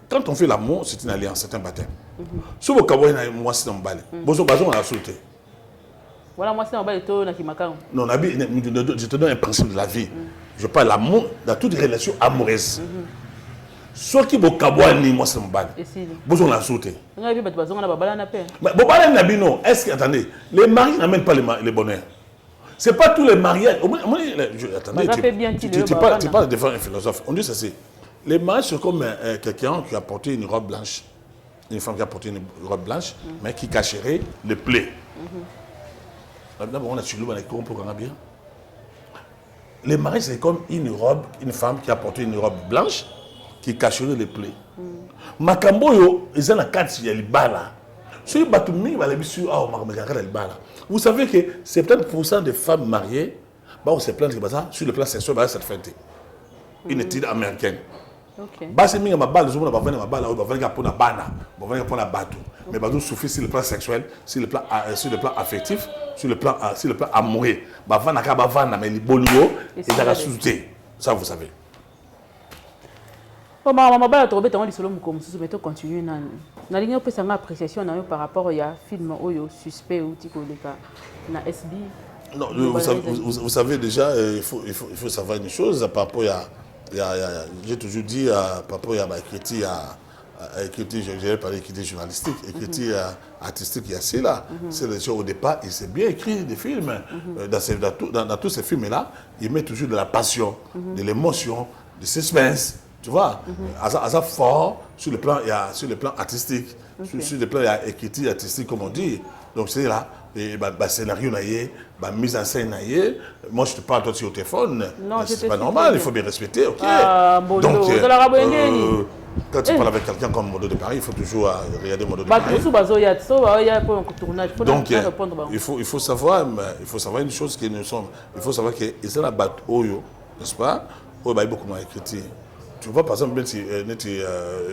Quand on fait l'amour, c'est une alliance, c'est un baptême. Si vous avez moi, c'est un balai. Bon, on a sauté. Voilà, moi, c'est un balai, non, je te donne un principe de la vie. Je parle de l'amour dans toute relation amoureuse. Ceux qui vont kabouani, moi c'est mon ban. Bonjour la sauté. Est-ce que, attendez, les maris n'amènent pas les bonheurs. Ce n'est pas tous les mariages. Attendez, tu parles devant un philosophe. On dit ceci. Les mariages, c'est comme quelqu'un qui a porté une robe blanche, une femme qui a porté une robe blanche, mais qui cacherait le plaies. D'abord, on a tué bien. Le mariage, c'est comme une robe, une femme qui a porté une robe blanche qui cacherait les plaies. Makamboyo, ils ont la carte sur les balles. Vous savez que 70% des femmes mariées, on se plaint sur le plan sexuel, cette fête. Une étude américaine. Basi mingi mabala zo na bavana mabala o bavana pour na bana bavana pour na bateau mais bateau souffrir sur le plan sexuel sur le plan affectif sur le plan amoureux bavana ka bavana mais libolio et ça la sous-té ça vous savez oh mabala to beta on lisolo muko mususu mais to continuer na ligne peut ça appréciation na par rapport ya film oyo suspect ou tikoleka na SB. Non, vous savez déjà il faut savoir une chose par rapport à j'ai toujours dit par rapport à l'écriture, j'ai parlé d'écriture journalistique, écriture artistique, il y a cela. C'est le show au départ, il s'est bien écrit des films. Dans tous ces films-là, il met toujours de la passion, de l'émotion, du suspense. Tu vois, à ça fort sur le plan artistique, sur le plan écriture artistique, comme on dit. Donc c'est là, scénario, mise en scène, moi je te parle toi sur le téléphone, c'est pas normal, il faut bien respecter, ok. Donc, quand tu parles avec quelqu'un comme Modo de Paris, il faut toujours regarder Modo de Paris. Donc, il faut savoir une chose que nous sommes, il faut savoir que c'est la batte Oyo, n'est-ce pas? Oyo, il y a beaucoup d'écriture. Tu vois, par exemple,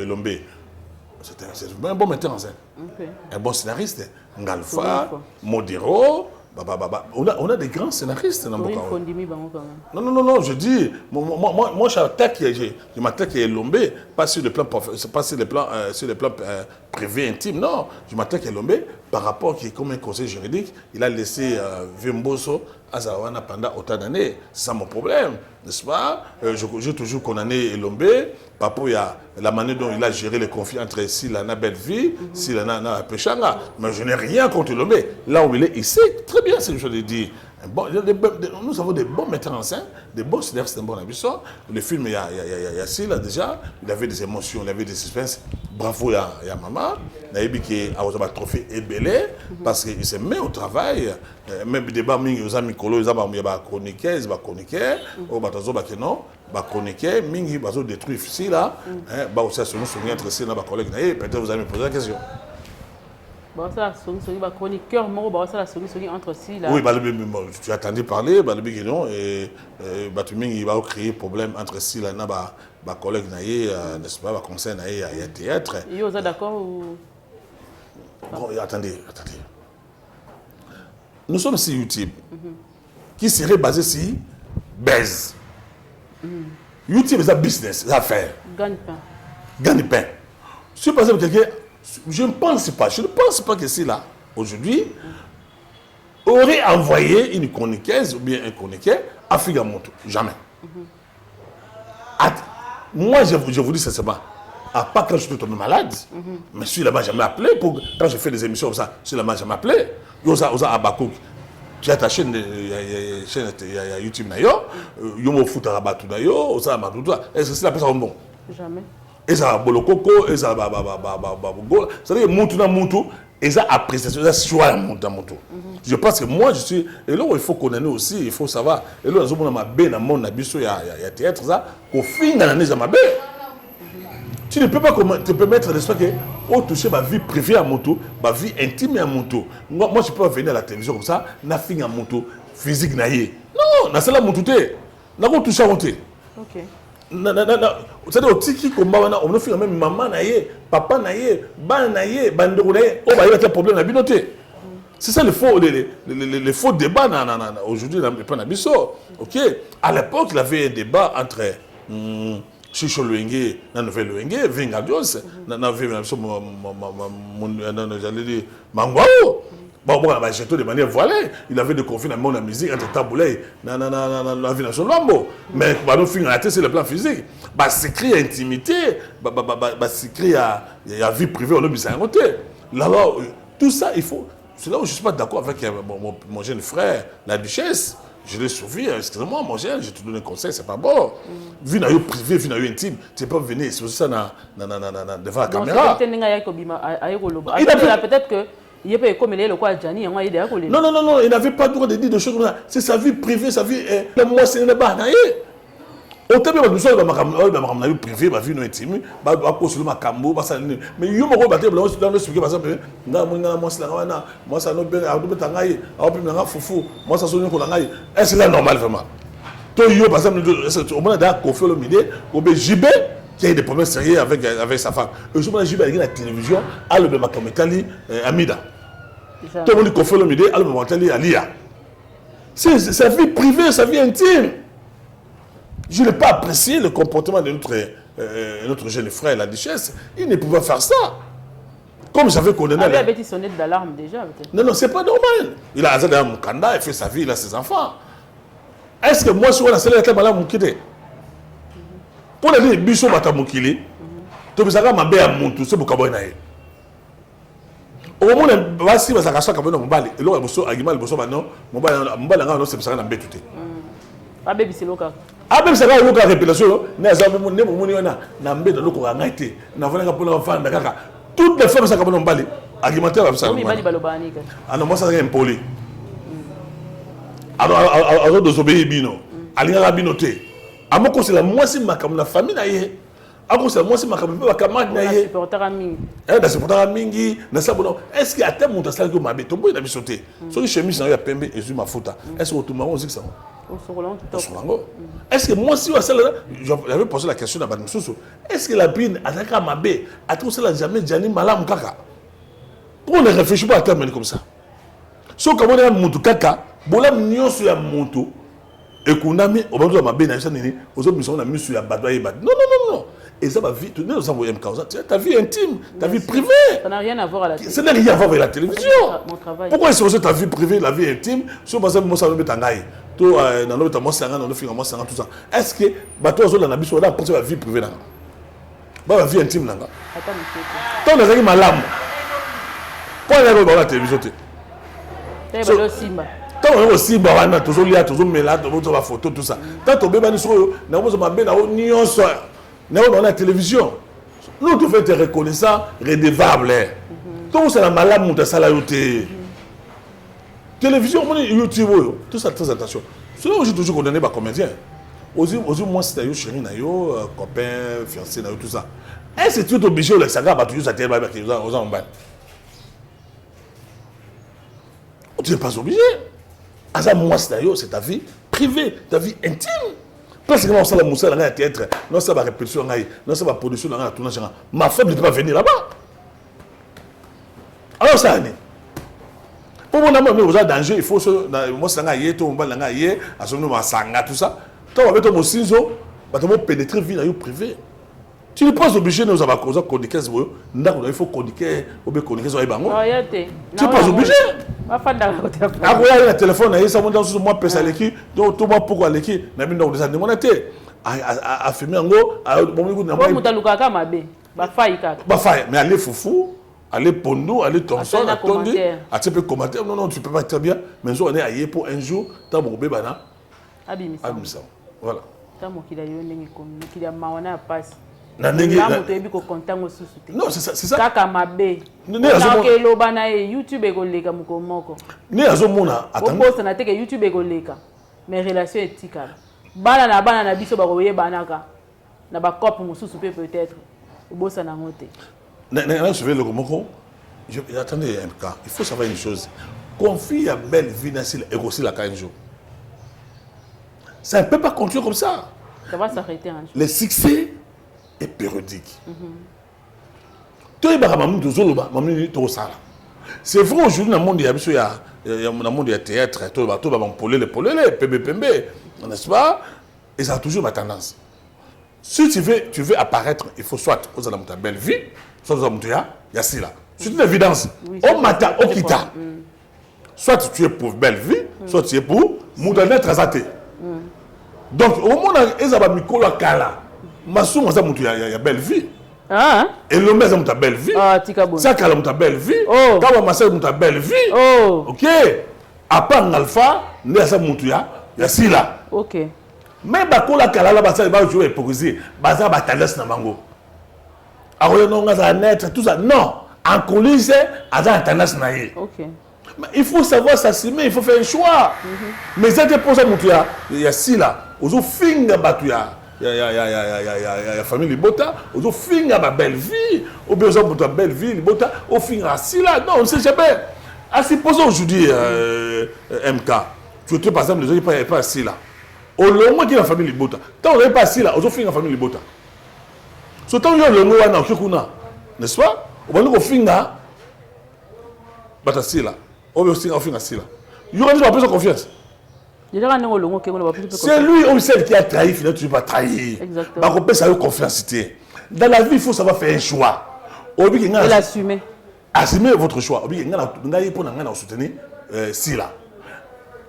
Lombe, c'est un bon metteur en scène, un bon scénariste. Ngalfa, Modero, on a des grands scénaristes dans le Non, je dis, moi je m'attaque à Lombe, pas sur le plan privé, intime, non, je m'attaque à Lombe par rapport à comme un conseil juridique, il a laissé Vimboso à Zawana pendant autant d'années, c'est ça mon problème, n'est-ce pas? J'ai toujours condamné Lombe, par rapport à la manière dont il a géré les conflits entre Silana Belleville, Silana Pechanga, mais je n'ai rien contre Lombe, là où il est, il sait très bien ce que je veux dire. Bon, nous avons des bons metteurs en scène, des bons scénaristes, un bon ambition. Le film, il y a Sila déjà, il avait des émotions, il avait des suspens. Bravo, il y a maman. Il y a un trophée ébélé parce qu'il se met au travail. Même des débat, il y a des chroniqueurs, il y a des chroniqueurs, mingi bazo détruire ici là bah aussi se nous souvenir entre ces collègues peut-être vous allez me poser la question. Bah ça ba chroniqueur mo ba ça la solution entre si là. Oui, tu as entendu parler non et tu mingi va créer problème entre si là na ba collègue n'est-ce pas ba conseil na y a théâtre. Ils sont d'accord ou bon, attendez. Nous sommes sur YouTube qui serait basé sur Buzz. YouTube, c'est un business, c'est affaire. Gagne-pain. Si par exemple quelqu'un, je ne pense pas que c'est là, aujourd'hui, aurait envoyé une chroniqueuse ou bien un chroniqueur à Figamoto. Jamais. Moi, je vous dis sincèrement, à part quand je suis tombé malade, mais celui-là m'a jamais appelé, quand je fais des émissions comme ça, celui-là m'a jamais appelé. Yosa Abakouk. Tu as ta chaîne, il y a YouTube, il y a foot à Rabatou, est-ce que c'est la personne bon? Jamais. Et ça, Bolokoko, et ça, c'est-à-dire que et ça, appréciation, ça, choix, je pense que moi, je suis. Et là, il faut connaître aussi, il faut savoir. Et là, on a bien dans mon abisso, il y a théâtre, ça, qu'au fin de l'année, ça m'a bien. Tu ne peux pas te permettre de se faire toucher ma vie privée à moto, ma vie intime à moto. Moi, je peux pas venir à la télévision comme ça, na fin à moto, physique naïe. Non, na cela moto té. Na ko toucher à moto. OK. C'est-à-dire au tiki combat on a fait même maman naïe, papa naïe, ban naïe, bandeko naïe, on va y avoir un problème na binoté. C'est ça le faux débat aujourd'hui dans pas na biso. OK. À l'époque, il y avait un débat entre Chicho Luenge, na nouvelle Luenge, Vingadios, na j'allais dire Mangwao. Bon, j'ai tout de manière voilée. Il avait des conflits dans la musique entre Taboulay, la vie nationale. Mais nous finissons à la tête sur le plan physique. C'est créé à intimité, c'est créé à vie privée, on a besoin de noter. Là-bas, tout ça, il faut. C'est là où je ne suis pas d'accord avec mon jeune frère, la duchesse. Je l'ai suivi, excusez-moi, mon cher, je te donne un conseil, c'est pas bon. Vu dans privé, vu dans intime, tu peux pas venir, c'est ça devant la caméra. Il a peut-être que il peut comme il est le quoi Gianni, non, il n'avait pas le droit de dire des choses comme ça. C'est sa vie privée, sa vie. Moi, c'est une barre. Autant que nous sommes dans ma vie privée, ma vie intime, ma cause ma cambo, mais il y a un peu de dans le sujet, par exemple, moi, ça n'a pas foufou, moi, ça sonne pour la est-ce que c'est normal vraiment? Toi, par exemple, au moment d'un conflit au milieu, au BJB, qui a des problèmes sérieux avec sa femme. Et je me dis, la télévision, à le même Amida. Tout le monde conflit au milieu, à le même Alia. C'est sa vie privée, sa vie intime. Je n'ai pas apprécié le comportement de notre jeune frère, la duchesse. Il ne pouvait faire ça. Comme j'avais condamné. Il avait sonné d'alarme déjà. Non, c'est pas normal. Il a un Mukanda, il fait sa vie, il a ses enfants. Est-ce que moi, je suis là, malade, mon kidé? Pour les bichons, tu peux savoir ma belle à mon tout, c'est pour Kaboinaï. Au moment où voici ma sacration Kaboina, mon bal, et là, il y a mon bal, c'est pour ça que je suis ah, bébé, c'est local. Ah, même ça va y réputation, mais ça va me toutes les femmes ça comme bali argumentaire comme ça. Ah non, moi ça c'est impoli. Alors désobéir bino. Alinga binoté. Amoko c'est la moi c'est ma comme la famille na yé. Ako c'est moi c'est ma comme ba camarade na yé. Supporter mingi. Da supporter mingi, na ça bon. Est-ce qu'il y a tel monde ça que m'a bé tomber na bisoté. So chemise na ya pembe et sur ma faute. Est-ce que tout le monde dit ça? Est-ce que moi, si j'avais posé la question à Mme Soussou, est-ce que la bine a attaqué à ma baie, a tout cela jamais Gianni Malam Kaka? Pourquoi on ne réfléchit pas à terminer comme ça? Sauf que moi, je suis un kaka, je suis un montou, et qu'on a mis au bord de ma baie, aux autres, nous avons mis sur la badoie. Non. Et ça va vite, nous avons un cause. Ta vie intime, ta vie privée. Ça n'a rien à voir avec la télévision. Ça n'a rien à voir avec la télévision. Mon travail. Pourquoi est-ce que ta vie privée, la vie intime, si on passe à moi, ça va mettre en aïe? Dans l'autre, moi, c'est un tout ça. Est-ce que toi, on a besoin de la vie privée? La vie intime. Toi, on a dit malade. Pourquoi on a la télévision? Tant on aussi barana toujours lié toujours mêlé toujours la photo tout ça. Tant on bébé sur na vous ma belle na onso na on la télévision. Nous devons être reconnaissants, redevables. Donc c'est la malade monte ça la télévision, YouTube, tout ça très attention. Sinon j'ai toujours condamné par comédien. Aussi moi c'est yo chéri na yo copain, fiancé na yo tout ça. Est-ce que tu es obligé de ça va toujours ça tellement aux en tu n'es pas obligé. Moi, c'est ta vie privée, ta vie intime. Parce que non, ça la moussa, la théâtre, non, ça va répétition, non, ça va production, la tournage. Ma femme ne peut pas venir là-bas. Alors, ça année. Pour mon amour, vous avez danger, il faut se. Moi, c'est un yé, tout le monde a yé, à ce moment, sanga, tout ça. Quand on va mettre mon ciseau, on va pénétrer vie dans le privé. Tu n'es pas obligé de nous avoir causé codiquer, il faut codiquer, ou bien codiquer sur les bancs. Tu n'es pas obligé. Ah oui, le téléphone, il y a un moi pèse l'équipe, donc tout le monde pourquoi l'équipe, n'a pas de demandé à filmer en gros, à mais allez foufou, allez pondou, allez tonson, à tu peux commenter, non, tu peux pas très bien, mais on est ailleurs pour un jour, tant mon bébé là. Abimisa. Voilà. Tant mon qu'il a eu qu'il a mawana passe. Non, c'est ça. Kaka mabe. YouTube egoleka mukomoko. Ne azomona attends. On na teke YouTube egoleka. Mais relation éthique. Bana na biso ba koye banaka. Na ba couple mususu peut-être. Obosa na ngote. Je vais le komoko. Attendez un cas. Il faut savoir une chose. Confie à belle vie nassile et aussi la un jour. Ça ne peut pas continuer comme ça. Ça va s'arrêter un jour. Le succès est périodique. C'est vrai aujourd'hui dans le monde il y a théâtre, n'est-ce pas? Et ça a toujours ma tendance. Si tu veux apparaître, il faut soit aux alentours de ta belle vie, soit aux alentours de la c'est une évidence. Au matin, au kita. Soit tu es pour belle vie, soit tu es pour Moudane Trazaté. Donc au moment où ils ont mis Kola Kala, Massou, il y a belle vie. Ah, et le mec, ta belle vie. Ah, Tikabou. Ça, ta belle vie. Oh. Quand ma soeur, ta belle vie. Oh. Ok. À part Alpha, il y ya sila. OK. Mais bakola kalala basa ba jouer hypocrisie, baza ba tendance na bango. Alors non nga net tout ça. Non, en coulisses, aza tendance na yé. OK. Mais il faut savoir s'assumer, il faut faire un choix. Mais c'est pour ça que il y a sila, ozo finga batuya. Il y a famille Libota, ozo finga ba belle vie, ou bien ozo pour belle vie Libota, au finga sila. Non, on ne sait jamais. À supposer aujourd'hui MK, tu es par exemple les gens qui pas sila. Au long qui la famille Libota. Tant on n'est pas sila, ozo finga famille Libota. Surtout yo le mot na okuna, n'est-ce pas? On va nous finga bata sila. On va aussi finga sila. Yo on pas plus confiance. C'est lui ou celle qui a trahi, finalement, tu ne vas pas trahir. Exactement. On peut savoir confiance. Dans la vie, il faut savoir faire un choix. Et l'assumer. Assumez votre choix. Soutenir Sila.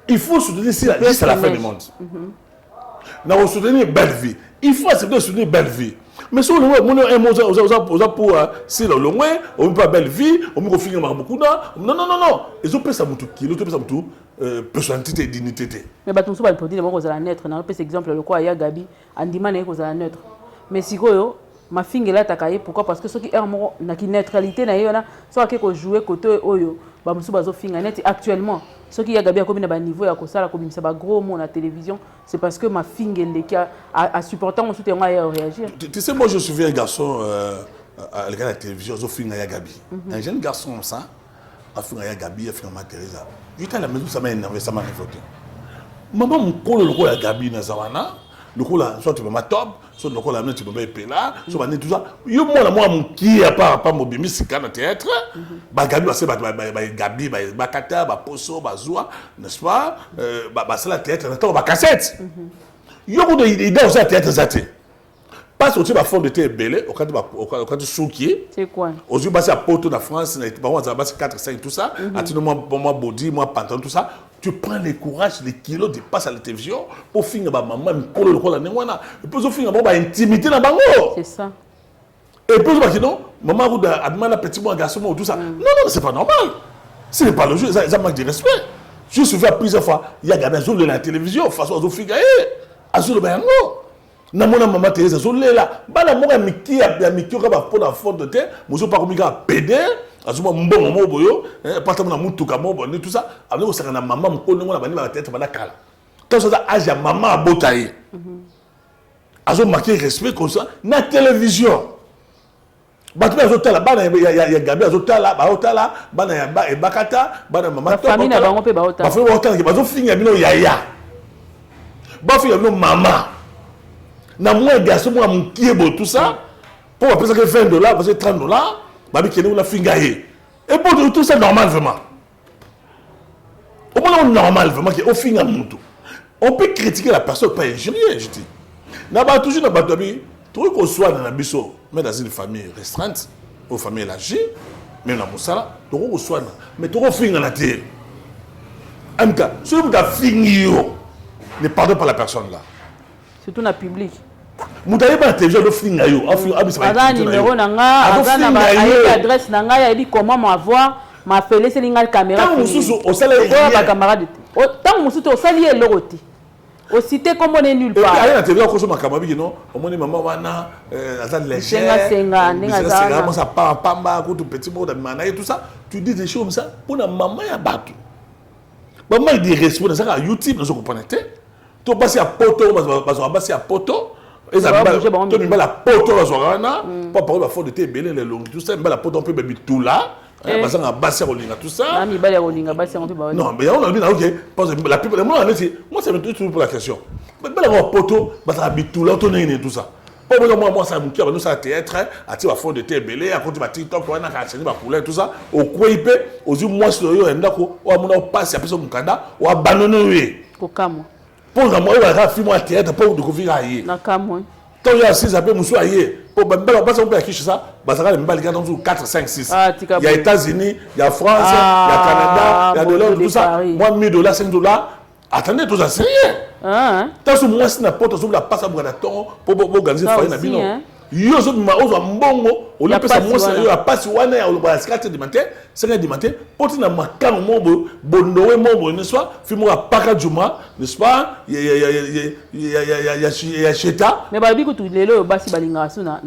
Il faut soutenir Sila jusqu'à la fin du monde. Nous avons soutenu belle vie. Il faut accepter de soutenir belle vie. Mais si on a un mot pour Sila, on ne peut pas belle vie, on peut finir beaucoup. Non. Ils ont fait ça, ils ont fait ça, personnalité et dignité. Mais bah tout ça va le dire moi la neutre na peu exemple le quoi ya Gabi andima na ko za neutre mais sikoyo ma finga la takaye pourquoi parce que ceux qui est na ki neutralité na yona so ke ko jouer côté oyo ba musu bazo finga net actuellement ceux qui ya Gabi a comme na ba niveau ya ko sala ko bimisa ba gros mot na télévision c'est parce que ma finga ndeki a supportant mon soutien à réagir. Tu sais moi je suis un garçon à la télévision zo finga ya Gabi un jeune garçon comme ça a finga ya Gabi a finga ma Teresa. J'étais à la maison, ça m'a énervé, ça m'a révolté. Maman, mon col, le rôle à Gabi, Nazawana, le rôle à soit tu peux ma top, soit le rôle à tu peux me là, soit tout ça. Yo, moi, mon qui a pas mon bimi, c'est quand théâtre, bah Gabi, c'est Gabi, bah Kata, bah Poso, bah Zoua, n'est-ce pas? Bah c'est la théâtre, bah cassette. Yo, il doit aussi à théâtre, ça passe au-dessus de la forme de thé belé, au cas de soukier. C'est quoi? Aujourd'hui, c'est à Porto, la France, c'est 4, 5, tout ça. Moi, body, moi, pantalon, tout ça. Tu prends les courages, les kilos, tu passes à la télévision pour finir, maman, me coller le col à Néwana. Et puis, finir, intimité dans le bango. C'est ça. Et puis, non, maman, vous avez un petit mot, un garçon, tout ça. Non, c'est pas normal. Ce n'est pas le jeu, ça manque de respect. Je suis fait plusieurs fois. Il y a des gens de la télévision, façon à Zofika, Azul le bango. Namona maman Teresa zolela bana moka miki ya miki ka ba pona fond de terre mozo pa komika PD azuma mbongo moboyo pata na mutuka mobo ni tout ça avec ko saka na maman mkono ngona bani ba tête bana kala quand ça âge ya maman abotaye azo marquer respect comme ça na télévision batu azotala bana ya Gabi azotala ba otala bana ya bakata bana maman to famille na bango pe ba otala ba famille ba otala ke bazo finga bino yaya ba finga bino maman na moi garçon moi mon kiebo tout ça pour appeler ça que $20 parce que $30 babi kene on a fingaé et pour tout ça normal vraiment au moins normal vraiment que au finga mutu on peut critiquer la personne pas injurier je dis na ba toujours na ba tobi tout qu'on soit dans la biso mais dans une famille restreinte ou famille élargie même na musala tout qu'on soit mais tout qu'on finga na terre en cas si vous avez fini ne pardon pas la personne là surtout na public. Moutaye ba télévision do finga yo aza numéro nanga aza na ba adresse nanga ya dit comment m'avoir m'a fait laisser l'ingal caméra tant mususu au salaire ba camarade tant mususu au salaire loroti au cité comme on est nulle part et la télévision ko so makamabi ki non au moni maman wana aza légère senga ninga za ça pas pamba ko tout petit mot de mana et tout ça tu dis des choses comme ça pour la maman ya batu maman il dit respect ça YouTube nous comprenez to passer à poto bazo passer à poto et ça va la poto bazorana pas parole la faute de té belé les longs tout ça la poto on peut baby tout là parce qu'on a bassé rolinga tout ça ami bali rolinga bassé on peut ba non mais on a dit OK parce que la plupart moi ça me trouve pour la question mais la poto ça habite tout là on est tout ça pas moi ça me qui nous ça théâtre à ti la faute de té belé à côté ba TikTok on a enseigné ba couleur tout ça au kwepe aux moi sur yo ndako o amona passe après son mukanda o abandonner ko kamo pour que moi je fasse film théâtre pour découvrir ailleurs na kamo quand il y a 6 appels musu ailleurs pour ben pas ça on peut afficher ça bah ça va les balles dans 4 5 6 il y a États-Unis il y a France il y a Canada il y a $, tout ça moi $1000 $5 attendez tout ça c'est rien tant que moi si n'importe où la passe à Bradaton pour organiser foyer na bino Yo zo ma ozo mbongo, on a pas moi yo a pas wana ya ba 4 du matin, 5 du matin, poti na makamo mo bondowe mo ne soit fimo a paka juma, n'est-ce pas? Ya cheta. Mais ba biku tu lelo basi balinga su na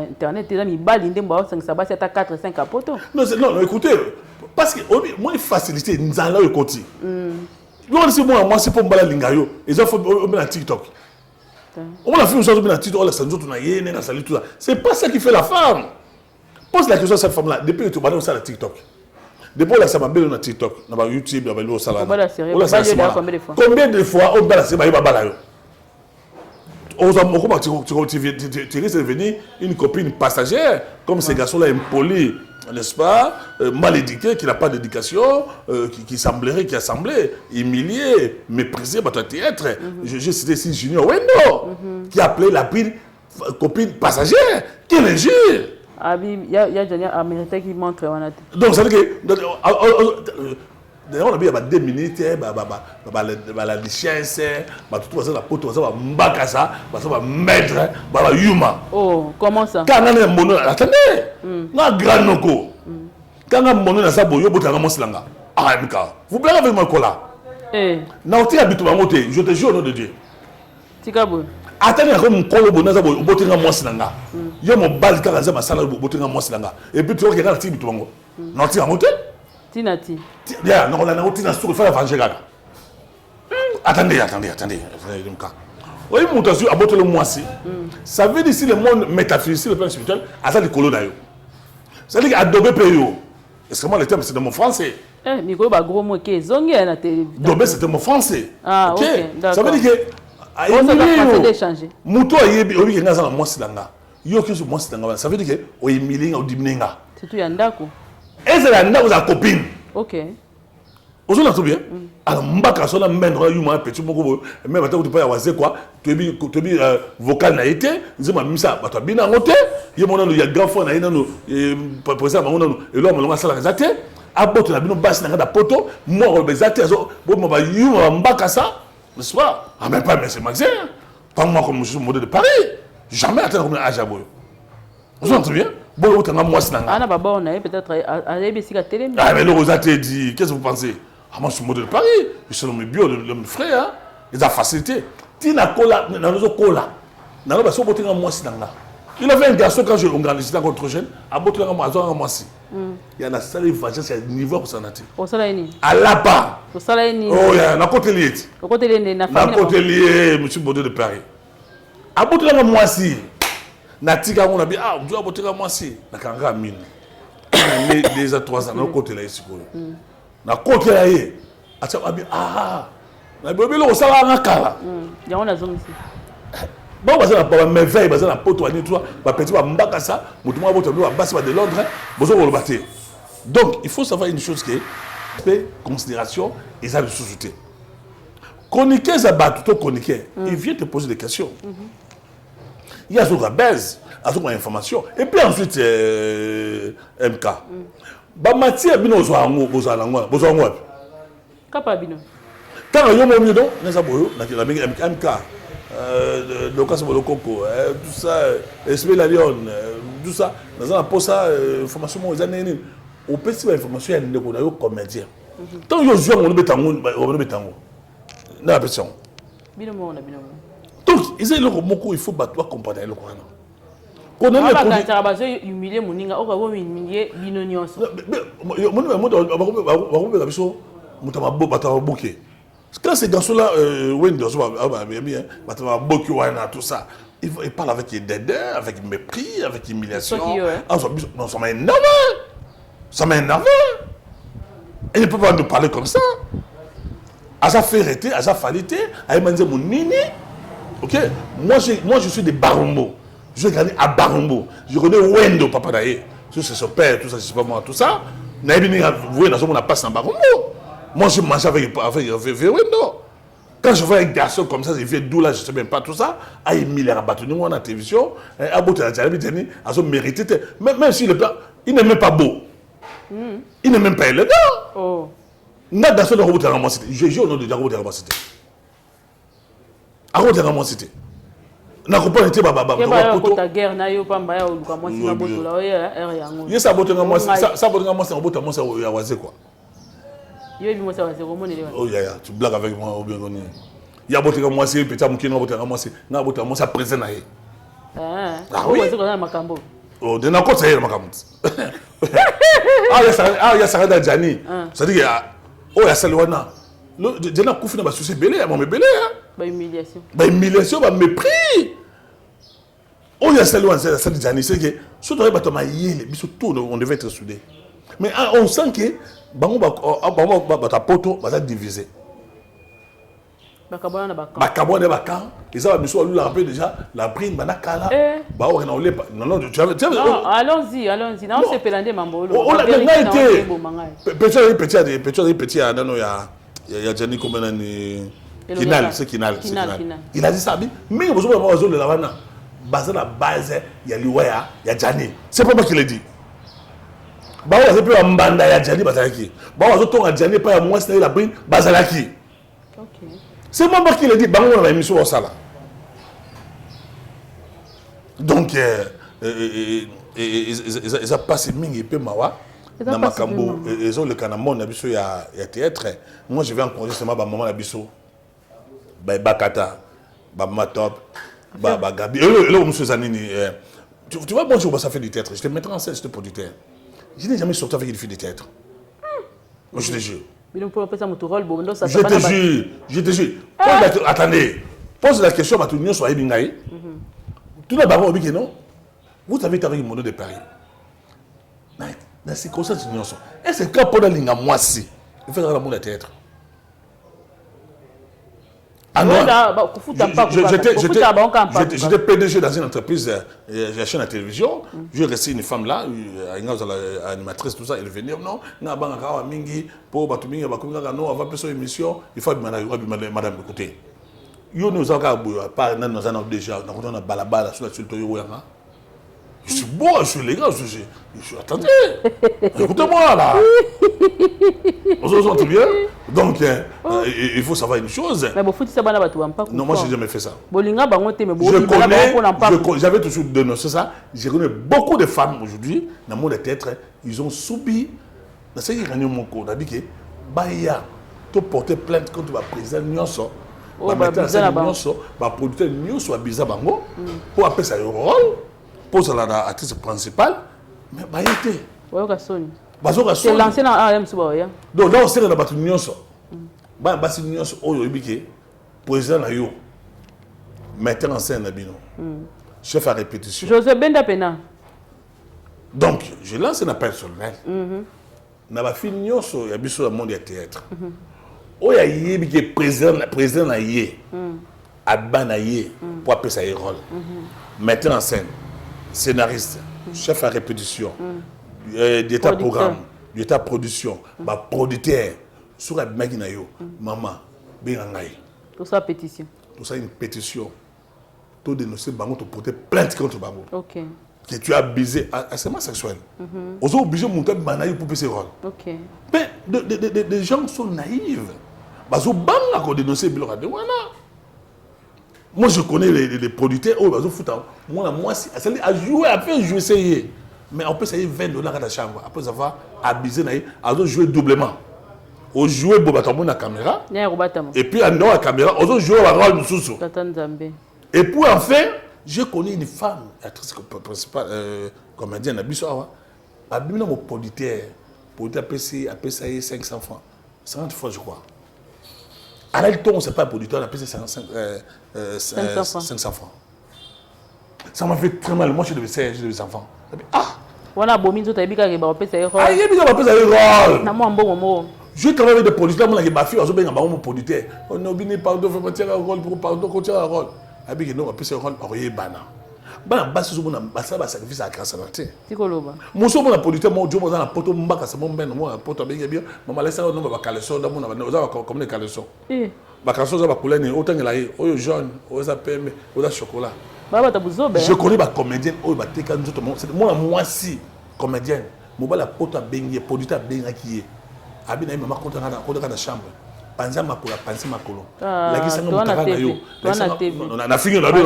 internet eza mi bali ndembo ba 5 basi ata 4 5 apoto. Non, écoutez, parce que moi facilité nzala yo koti. Non c'est moi c'est pour mbala linga yo, ils ont fait na TikTok. On a fait une chose sur TikTok, c'est pas ça qui fait la femme. Pose la question à cette femme-là. Depuis que tu vas sur TikTok. Depuis que tu vas sur TikTok, sur YouTube, sur combien de fois on va tu risques de devenir une copine passagère, comme ces garçons-là impolis, n'est-ce pas, mal éduqué, qui n'a pas d'éducation, qui semblerait, qui a semblé, humilié, méprisé, bah, être. J'ai cité ici Junior Wendo, qui a appelé la copine passagère. Quelle injure! Ah oui, il y a des Américains qui montrent. Donc, ça veut dire que. D'ailleurs, on a bien 2 minutes, la licence, tout ça, la pote, ça va ça va mettre, yuma. Oh, comment ça? Quand on a un mono, attendez, on a un grand noko. Quand on a un mono, on a un boyo, on a un monslanga. Ah, vous blaguez avec moi, Kola. Non, tu habites à monter, je te jure au nom de Dieu. Tikabo. Attendez, comme un colo, on a un monslanga. Il y a mon bal, quand on a un salaire, on a un monslanga. Et puis tu vois qu'il y a un petit peu de non, tu as monté? Tinati. Bien, non, on a un petit peu de faire venger. Attendez. Oui, mon tas à botter le moisi. Ça veut dire si le monde métaphysique, le plan spirituel, à ça, les colos d'ailleurs. Ça veut dire qu'adober pério. Est-ce que moi, le terme, c'est de mon français? Mais il y a un gros mot qui est zongué à la télé. Adober, c'est de mon français. Ah, ok. D'accord. Ça veut dire que. On s'est pas d'échanger. Mouto a yébi, oui, il y a un moisi là. Yo qui est moisi là. Ça veut dire que, on est milling ou diminué. C'est tout, il y a un d'accord. Et c'est la copine. Ok. Vous avez bien? Alors, mbaka sona mendra yuma petit moko même attends tu peux avoir quoi? Tu es vocal na été, nzema misa bato bina ngote, ye mona no ya grand fond na ina no pour ça mona no et là on sala zate, aboto na bino basi na poto, mo bezate zo bo mo ba yuma mbaka ça, n'est-ce pas? Ah même pas mais c'est Maxime. Pas moi comme je suis modèle de Paris. Jamais atteindre comme âge à boyo. Vous entendez bien? Bon, autant moi c'est ah, on a peut-être à l'ABC à télé. Ah, mais le Rosate dit, qu'est-ce que vous pensez? Ah, moi je suis modèle de Paris, je suis le bio de mes frères, ils ont facilité. Tina Kola, il a fait un garçon quand je organisé dans contre jeune, à Boté moi si. Il y a la salle de vacances, il y a un niveau pour s'en attirer. Au salaire à là-bas. Au salaire oh, il y a un côté lié. Au côté lié, na côté lié, monsieur Bodé de Paris. À Boté moi si. Natika on a dit ah tu as Boté moi si. Na kanga mine. Mais déjà 3 ans na côté là ici. Na côté là yé. Acha abi ah. Na bobelo au salaire na kala. Ya on a zone ici. Bon, parce que la merveille, parce que la pote, la petite, la mbaka ça, la basse de l'ordre, donc, il faut savoir une chose qui est considération et ça de sous-souté. Chroniquer, ça bat tout chroniquer. Il vient te poser des questions. Il y a ce baise, il y a information. Et puis ensuite, MK. Bah, Mathieu, il y a besoin de Capabino. Quand il y a un milieu, il y a MK. Le cas de Coco, tout ça, Esprit la Lyon, tout ça, dans un poste information aux années, au petit information il y a des comédiens. Tant que je joue on bétango, na pression. Donc ils ont le mot il faut battre comprendre le Coran. Qu'on a pas humilier moninga, on va humilier binonios. Quand ces garçons-là, tout ça, ils parlent avec dédain, avec mépris, avec humiliation. Non, ça m'a énervé. Ça m'a énervé. Et ils ne peuvent pas nous parler comme ça. À sa férité, à sa falité, à Emmanuel Mounini. Ok? Moi, je suis des Barumbo. Je suis gagné à Barumbo. Je connais Wendo, papa d'ailleurs. C'est son père, tout ça, c'est pas moi, tout ça. Vous voyez, on a passé en Barumbo. Moi, je mange avec Wendo. Quand je vois un garçon comme ça, il vient d'où là, je ne sais même pas tout ça. Ah, il m'y a battu, nous, on a la télévision. Ah, bon, ils ont mérité. Même s'il n'est même pas beau. Il n'est même pas élégant. Oh. N'a garçon de Robout à la cité. Je joue au nom de Robout à la cité. À Robout à la cité. na comprendre te ba poto ta guerre na yo pamba ya oluka mwasi na boto la oya er yango yesa boto nga mwasi ça boto nga mwasi na boto mwasi ya waze quoi yo bi mwasi waze komone le oh ya tu blagues avec moi ou bien koni ya boto nga mwasi petit mukino boto nga mwasi na boto mwasi présent na ye oui waze ko na makambo oh de na ko ça ye makambo ya ça da jani ça dit oh ya salwana je na kufi na ba souci belé ya mo belé ba humiliation ba mépris. Oh, il y a celle-là, c'est Djani, c'est que si on devait être soudés. Mais on sent que ta poto va être divisé. Ils ont rappelé déjà la prime, non, allons-y, non, c'est Pelandé Mambolo. On a été petit, il y a Djani comme un Kinal, c'est Kinal. Il a dit ça, mais vous avez besoin de la vana. Basé la base, il y a l'Iwaya, il y a Djani. C'est pas moi qui l'ai dit. Bah, on a plus un banda, il y a Djani, Bazalaki. Bah, on a tout un Djani, pas moi, c'est la brine, Bazalaki. C'est moi qui l'ai dit. Bah, on a une émission au Sala. Donc, ils ont passé Ming et Pemawa. Dans Makambo, ils ont le Kanamon, il y a théâtre. Moi, je vais en congé seulement à maman Nabiso. Bakata, Top. Gabi, monsieur Zanini, tu vois, moi, je fait du théâtre. Je te mettrai en scène, je te producteur. Je n'ai jamais sorti avec une fille de théâtre. Moi, je te jure. Je te jure. Attendez, pose la question à tout le monde, soit Ebingaï. Tout le baron dit que non. Vous avez été avec mon nom de Paris. Dans ces circonstances, est-ce que quand on a l'ingé, moi, si, il fait dans le monde de théâtre. J'étais PDG dans une entreprise, j'ai acheté la télévision, j'ai resté une femme là, une animatrice, tout ça, elle venait, non, pour émission, il faut madame écoutez. Nous avons pas déjà, nous avons balabala sur la je suis beau, je suis élégant, je suis... Attendez, écoutez-moi là. On se sent bien. Donc, il faut savoir une chose. Mais non, moi, je n'ai jamais fait ça. J'avais toujours dénoncé ça. Je connais beaucoup de femmes aujourd'hui, dans le monde des théâtres, ils ont subi. Dans ce qui est mon cours, on a dit que Baya, tu porter plainte contre le président Nyonso, le producteur Nyonso, pour appeler ça un rôle. Pose la actrice principale, mais bah il était. C'est l'ancien AM Soubaoya. Donc là on sait que la bataille Nyonso. Bah basi Nyonso oyo ibike président na yo. Metteur en scène na bino. Chef à répétition. José Benda Pena. Donc je lance un appel solennel. Na ba fi Nyonso ya biso le monde du théâtre. Oya ibike président na yé. Adba na yé pour appeler ça rôle. Metteur en scène. Scénariste, chef à répétition, d'état programme, d'état production, producteur, sur la maginayo, maman, bengangaï. Tout ça pétition. Tout ça une pétition. Tout dénoncer Bango, te porter plainte contre Bango. Ok. Que tu as abusé à seulement sexuel. Aux autres obligés de monter Banaï pour passer rôle. Ok. Mais des gens sont naïfs. Bazo Banga qu'on dénonce Bilora de Wana. Moi, je connais les producteurs. Oh, moi, c'est à jouer, à faire jouer, essayer. Mais on peut essayer $20 à la chambre. Après avoir abusé, on peut jouer doublement. On joue à la caméra. Et puis, en dehors de la caméra, on peut jouer au rôle de Soussou. Et puis, enfin, je connais une femme, actrice principale, comédienne, à Bissoa. Elle a mon producteur. Producteur a payé 500 francs. 50 francs, je crois. À l'époque, on ne sait pas, le producteur a payé 500 francs. Ça m'a fait très mal. Moi, j'ai des enfants. On a beau minzo tabi kage ba pesa yero. Ah, yebi ba pesa yero. Na mo mbongo mo. Je travaille avec des producteurs, moi la ba fi ozo benga ba mo producteur. On a bini pardon faut tirer un rôle pour pardon qu'on tire un rôle. Abi que non ba pesa rôle oye bana. Bana basi zo mona basa ba sacrifice à grâce à la terre. Tikoloba. Mo so mona producteur mo jo mo na poto mbaka sa mo ben mo poto benga bien. Mama laisse no ba caleçon da mo na oza comme des caleçons. Ba caleçon za ba couleur ni autant la yi oyo jaune, oza pembe, oza chocolat. Je connais ma comédienne, moi si comédienne, je suis la poto à bengi, producteur à bengi qui est. Abina maman contre la chambre. panza makolo panza makolo la qui sango mutaka na yo na fingi na bien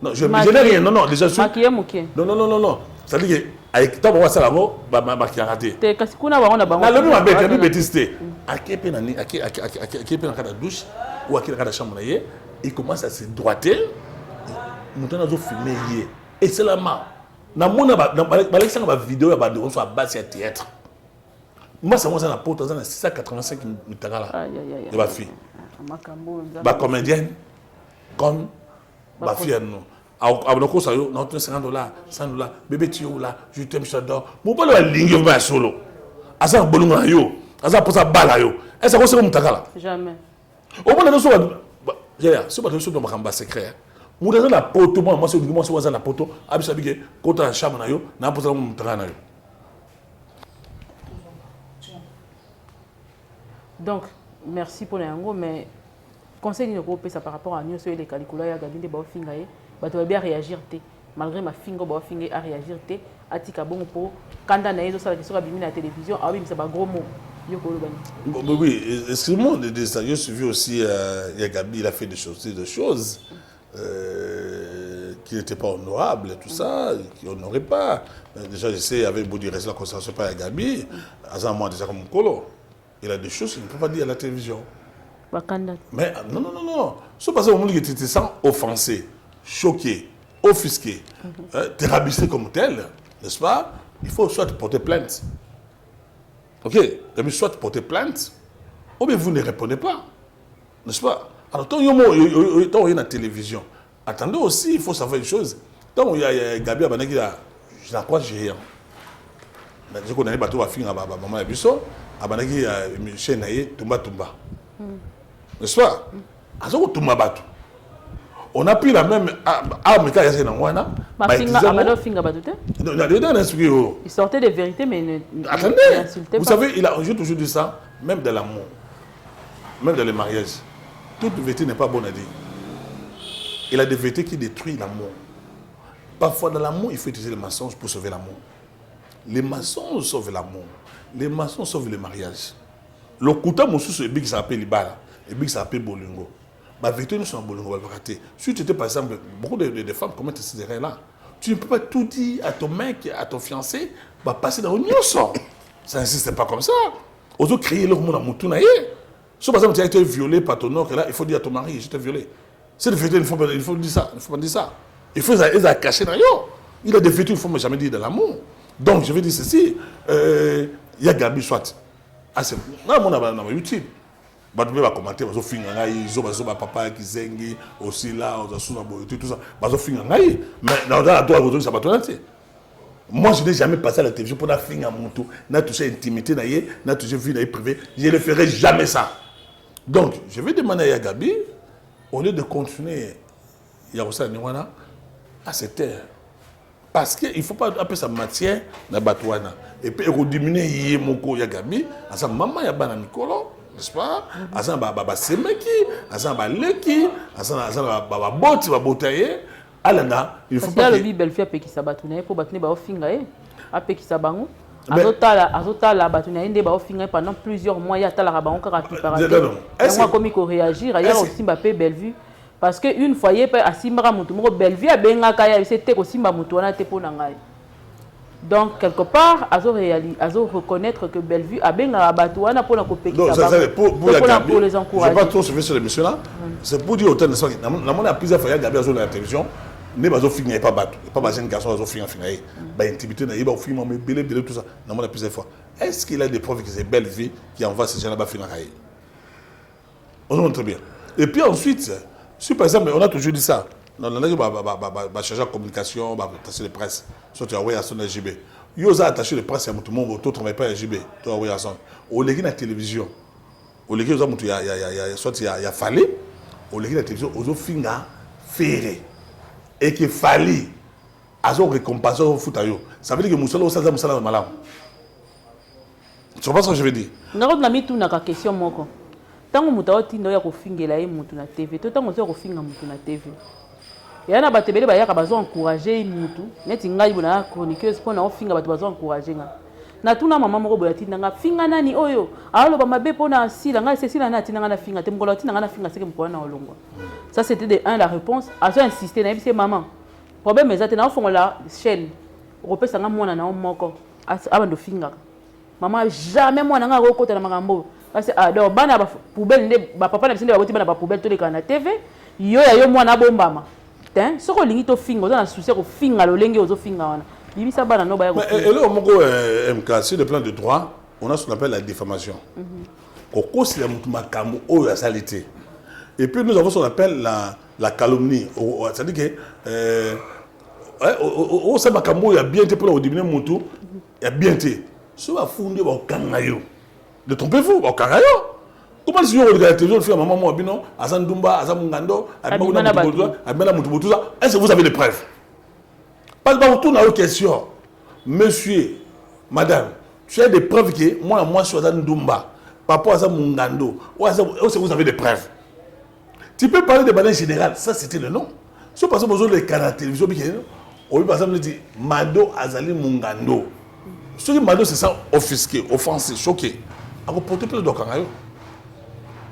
non je n'ai rien non déjà non ça dit que avec toi on ça là-bas ba qui a raté te kasi kuna ba on a ba na lobi mabe que bêtise akepe na ni akepe na kada douche ou akepe na kada chambre na ye il commence à se droiter mutana zo filmer hier et c'est la ma na mona ba ba vidéo ya ba de on soit bas sur théâtre. Moi, c'est moi, ça n'a pas autant, 685 là. De ma fille. Ma comédienne, comme ma fille, nous. Alors, ça y est, non, $50, $100, bébé, tu es là, je t'aime, je t'adore. Mon père, il a ligne, il solo. Asa bolunga yo, asa posa bala yo. Est-ce que c'est comme là? Jamais. Au moins, nous sommes. C'est pas quelque chose de ma secret. Moi, dans la poto, moi, c'est dans la poto. Abisabige, quand la chambre na yo, n'a pas mon na yo. Donc, merci pour l'ingo, mais conseil de groupe ça par rapport à nous sur les calculs, il y a des gens qui ont bien réagir, malgré ma finger, à réagir, à tika bon pour quand on a eu ça à la télévision, ah oui, mais c'est pas gros mot. Oui, excusez-moi de dire ça. J'ai suivi aussi, Gabi, il a fait des choses qui n'étaient pas honorables, tout ça, qui n'honoraient pas. Déjà, je sais, avec beaucoup de respect, la concentration par Gabi, à un moment déjà comme Colo. Il a des choses qu'il ne peut pas dire à la télévision. Mais non. Ce passé au monde qui était sans offensé, choqué, offusqué, thérapeuté comme tel, n'est-ce pas? Il faut soit porter plainte. Ok? Il soit porter plainte, ou bien vous ne répondez pas. N'est-ce pas? Alors, tant qu'il y a la télévision, attendez aussi, il faut savoir une chose. Tant qu'il y a Gabi Abanaki, je la crois géant. Je connais les bateaux à finir à maman Abisso. Abanaki Michel Naye, Tumba. N'est-ce pas? Alors, Tumba Batou. On a pris la même arme qu'il y a dans Wana. Il sortait des vérités, mais ne. Attendez, vous savez, j'ai toujours dit ça, même dans l'amour, même dans les mariages. Toute vérité n'est pas bonne à dire. Il y a des vérités qui détruisent l'amour. Parfois, dans l'amour, il faut utiliser les mensonges pour sauver l'amour. Les mensonges sauvent l'amour. Les mensonges sauvent le mariage. Le kouta moussou, c'est big ça s'appelle Libala. Et big ça s'appelle Bolingo. La vérité, nous sommes Bolingo. Si tu étais, par exemple, beaucoup de femmes commettent ces erreurs-là. Tu ne peux pas tout dire à ton mec, à ton fiancé, va passer dans une sort. Ça n'existe pas comme ça. Aux autres, créer leur monde à Moutouna. Si par exemple, tu as été violé par ton oncle, là, il faut dire à ton mari, je t'ai violé. C'est des vérités, il faut dire ça. Il ne faut pas dire ça. Il faut les cacher dans yo. Il a des vérités, il ne faut jamais dire de l'amour. Donc, je vais dire ceci. Il y a Gabi, soit. Ah, c'est. Non, mon avis, YouTube. Bah, tu peux commenter, bah, papa qui zengi, aussi là, tout ça. Bah, mais dans la toi, ça va te moi, je n'ai jamais passé à la télévision pour la finir à mon tour. N'a touché intimité, n'a touché vie privée. Je ne ferai jamais ça. Donc, je vais demander à Gabi, au lieu de continuer, Yaroussa Niwana, à se taire. Parce qu'il ne faut pas appeler ça matière dans Batouana. Et puis, il faut diminuer Yemoko Yagabi, à sa maman Yabana Mikolo, n'est-ce pas? À sa baba Semeki, à sa baba Leki, à sa baba Boti, baba Botaye. Alana, il faut pas. Le Bible fait appeler qui s'abatouné pour battre les fingae, appeler qui s'abango. Azota la batouné des fingae pendant plusieurs mois. Il y a la rabango qui a préparé. Et moi, comme il faut réagir, il y a aussi Mbappé Bellevue. Parce qu'une fois, il y a Simbra Moutoumoro Bellevue, a Bengakaya, c'était aussi Mbamoutouana Teponangai. Donc, quelque part, Azo reconnaître que Bellevue a Bengakaya Batouana pour la copie qui s'abango. Pour les encourager. Je ne vais pas trop suivre sur l'émission là. C'est pour dire autant de choses. On a plusieurs fois, il y a Gabi Azo dans la télévision. Ne pas finir pas battu pas baser un garçon à finir bah intimité na yeba finir mais belé tout ça na mona plusieurs fois est-ce qu'il a des preuves que c'est belle vie qui envoie ces gens là-bas finir on montre très bien et puis ensuite si par exemple on a toujours dit ça on a chargé la communication attaché les presse soit tu as envoyé à son JB yo a attaché les presse à tout le monde tout travaille pas à JB tu as envoyé à son au légui na télévision au légui aux il y a soit il y a fallu au légui na télévision aux finga ferré et qu'il fallait récompenser au foot. Ça veut dire que Moussala ou Saza Moussala malam. Tu comprends ce que je veux dire? Non, on a mis tout dans la question. Tant que Moutawa Tindo ya kofingela mutu na TV, tout tant que on finga mutu na TV. Et on a batebele ba ya ka bazo encourager mutu. Neti ngai bona chroniqueuse pour na finga bato bazo encourager nga. na tuna maman moko boya tinanga finga nani oyo alo ba mabe pona sila nga c'est sila na tinanga na finga te mukolo tinanga na finga seke mukolo na olongwa. Ça c'était de un la réponse a so insister na bise maman problème ezate na fongola chaîne repesa nga mwana na moko abando finga maman jamais mwana nga kokota na makambo parce alors bana ba poubelle nde ba papa na bisende ba boti bana ba poubelle to leka na TV yo ya yo mwana bombama ten soko lingi to finga oza na souci ko finga lolenge ozo finga wana bibisa bana no ba ya ko et là moko MK sur le plan de droit on a ce qu'on appelle la diffamation ko kosi la mutu makambo oyo salité et puis nous avons ce qu'on appelle la calomnie c'est-à-dire que au ça makambo ya bien été pour au diminuer mutu ya bien été so va fonder ba kanga yo ne trompez-vous ba kanga yo. Comment si on regarde la télévision, on fait maman moi bino, Azan Dumba, Azan Mungando, Abena Mutubutu, est-ce que vous avez les preuves? Parce que tout n'a aucune question. Monsieur, madame, tu as des preuves que moi je suis Azan Dumba, papa Azan Mungando, est-ce que vous avez des preuves? Tu peux parler de manière générale, ça c'était le nom. Si par exemple, les canaux de télévision, on peut par exemple dire Mado Azali Mungando. Ce qui Mado c'est ça offusqué, offensé, choqué. Alors porter plus de Kangayo.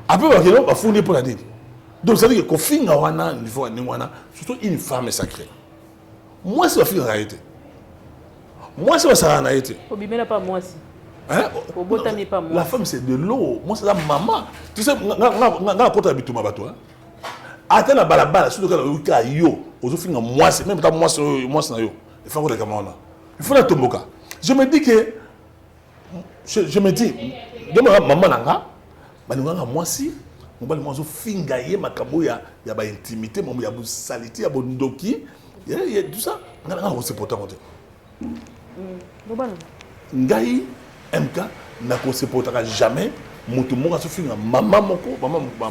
Après, on va fournir pour la dire. Donc, ça veut dire qu'au fin, surtout une femme est sacrée. Moi, c'est ma fille en réalité. Moi, c'est ma sœur en réalité. Pas moi aussi. Hein? Pas moi. La femme, c'est de l'eau. Moi, c'est la maman. Tu sais, je suis habitué à ma bateau. Attends, la balabala, surtout quand on a yo, on a fait moi, c'est même pas moi, c'est yo. Il faut que les camarades. Il faut la tomboka. Je me dis que, je me dis, maman nanga. Banunganga mwasi mobali mwazo finga ye makambo ya ba intimité mambo ya salité ya bondoki ya tout ça ngana on se porter monter ngai MK na ko se portera jamais mutu moko so finga mama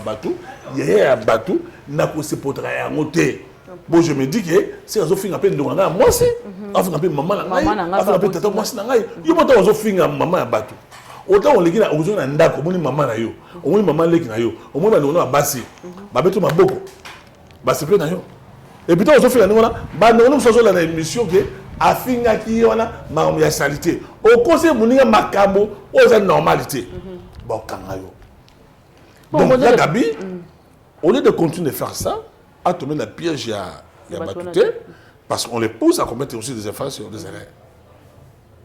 batu ya batu na ko se portera ya ngote. Bon je me dis que c'est azo finga pe ndonganga mwasi afinga pe mama na ngai afinga pe tata mwasi na ngai yo mota azo finga mama ya batu. Autant on les a aujourd'hui un ndako, on maman na yo, on maman leki na yo, on maman na basi, ba beto maboko, ba se pe na yo. Et puis on se fait la nona, ba non so la émission que afinga ki wana ma ya salité. Au conseil moninga makambo, o za normalité. Ba kanga yo. Donc là Gabi, au lieu de continuer de faire ça, à tomber dans le piège ya batouté parce qu'on les pousse à commettre aussi des infractions, des erreurs.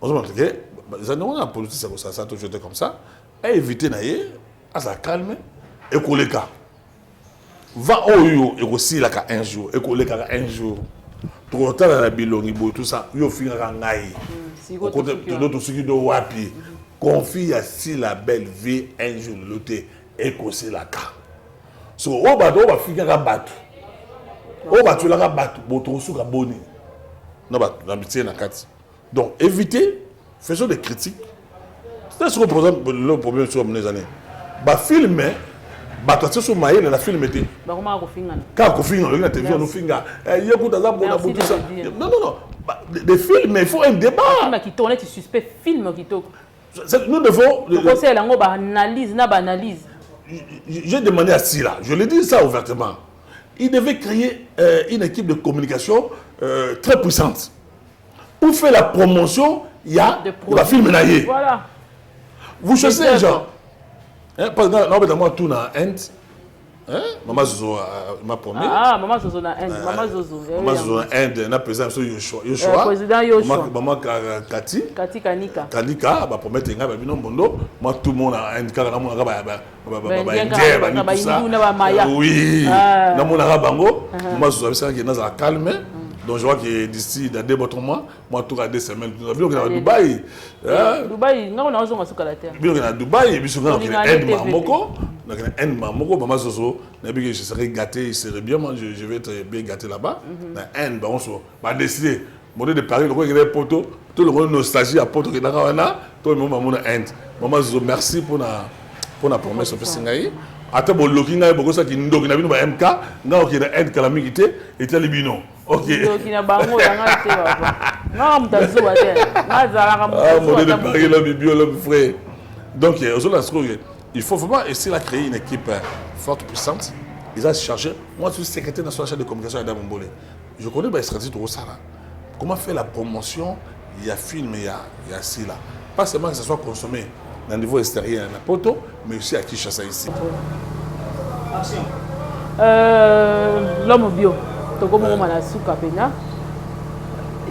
On se montre que les années la politique ça toujours été comme ça et éviter naïe à sa calme et coller cas va oyo et aussi là un jour et coller cas un jour trop tard dans la bilongi tout ça yo finira ngai côté de d'autres ceux qui do wapi confie à si la belle vie un jour l'autre et causer la cas so o ba do ba finira batu o ba tu la batu boto suka boni non ba l'amitié na kati donc éviter. Faisons des critiques. C'est ce que, par exemple, le problème sur les années. Bah, filmer, bah, tu sais, sur Maïl, la film était. Bah, comment on filme? Quand on filme, la télévision, nous filme. Il y a beaucoup de tout ça. Non. Des films, il faut un débat. Film qui tourne, tu suspect film qui tourne. Nous devons. Le conseil, là, on analyse, analyse. J'ai demandé à Sila, je l'ai dit ça ouvertement. Il devait créer une équipe de communication très puissante. Pour faire la promotion. Il y a le film naïe. Voilà. Vous cherchez les gens. Parce que nous avons tout dans Inde. Maman Zozo m'a promis. Ah, Maman Zozo dans Inde. Maman Zozo. Maman Zozo dans Inde. On a président Yoshua. Président Yoshua. Maman Kati. Kati Kanika. Kanika, va promettre un gars, moi tout le monde en Inde, quand on a oui. Dans mon arabango, moi je suis qui est dans la calme. Donc je vois que d'ici dans 2 mois, moi tout à 2 semaines, nous avons à Dubaï. Dubaï, nous avons sur la terre. Bien à Dubaï, puis on a un Mamoko, on a un Mamoko, maman Soso, je serais gâté, il serait bien, moi je vais être bien gâté là-bas. Un on va décider, mon de Paris, le roi il est poteau, tout le monde nostalgie à poteau qui n'a tout le monde maman Inde. Maman Soso, merci pour la promesse de Singaï. Attends, bon, looking à beaucoup ça qui nous donne un MK, non qui est Inde calamité et Talibino. Ok. Donc il y a bango dans la tête. Non, m'tazo até. Ah, mon de Paris l'homme bio l'homme frère. Donc il faut vraiment essayer de créer une équipe forte puissante. Ils ont chargé. Moi je suis secrétaire national de communication à Damboulé. Je connais la stratégie de Rosara. Comment faire la promotion, il y a film, il y a ci là. pas seulement que ça soit consommé au niveau extérieur à Poto, mais aussi à Kinshasa ici. Action. L'homme bio, Togo Mona Souka Pena.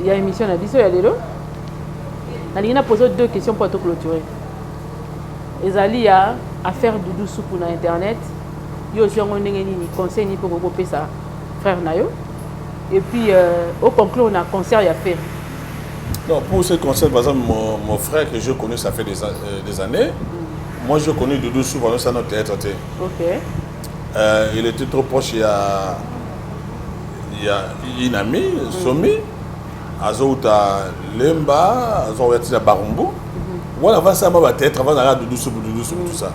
Il y a une émission à Bisso Yalero. Il a posé 2 questions pour te clôturer. Ezali a affaire Doudou Soukou na internet. Il y a aussi un conseil pour couper sa frère Nayo. Et puis au conclure on a concert il a fait. Non, pour ce concert, par exemple, mon frère que je connais, ça fait des années. Moi, je connais Doudou Soukou pendant ça notre théâtre. Ok. Il était trop proche, il y a une amie, Somi, Azouta Lemba, Azouta Barumbu. Voilà, avant ça, je théâtre, avant d'aller Doudou Soukou, tout ça.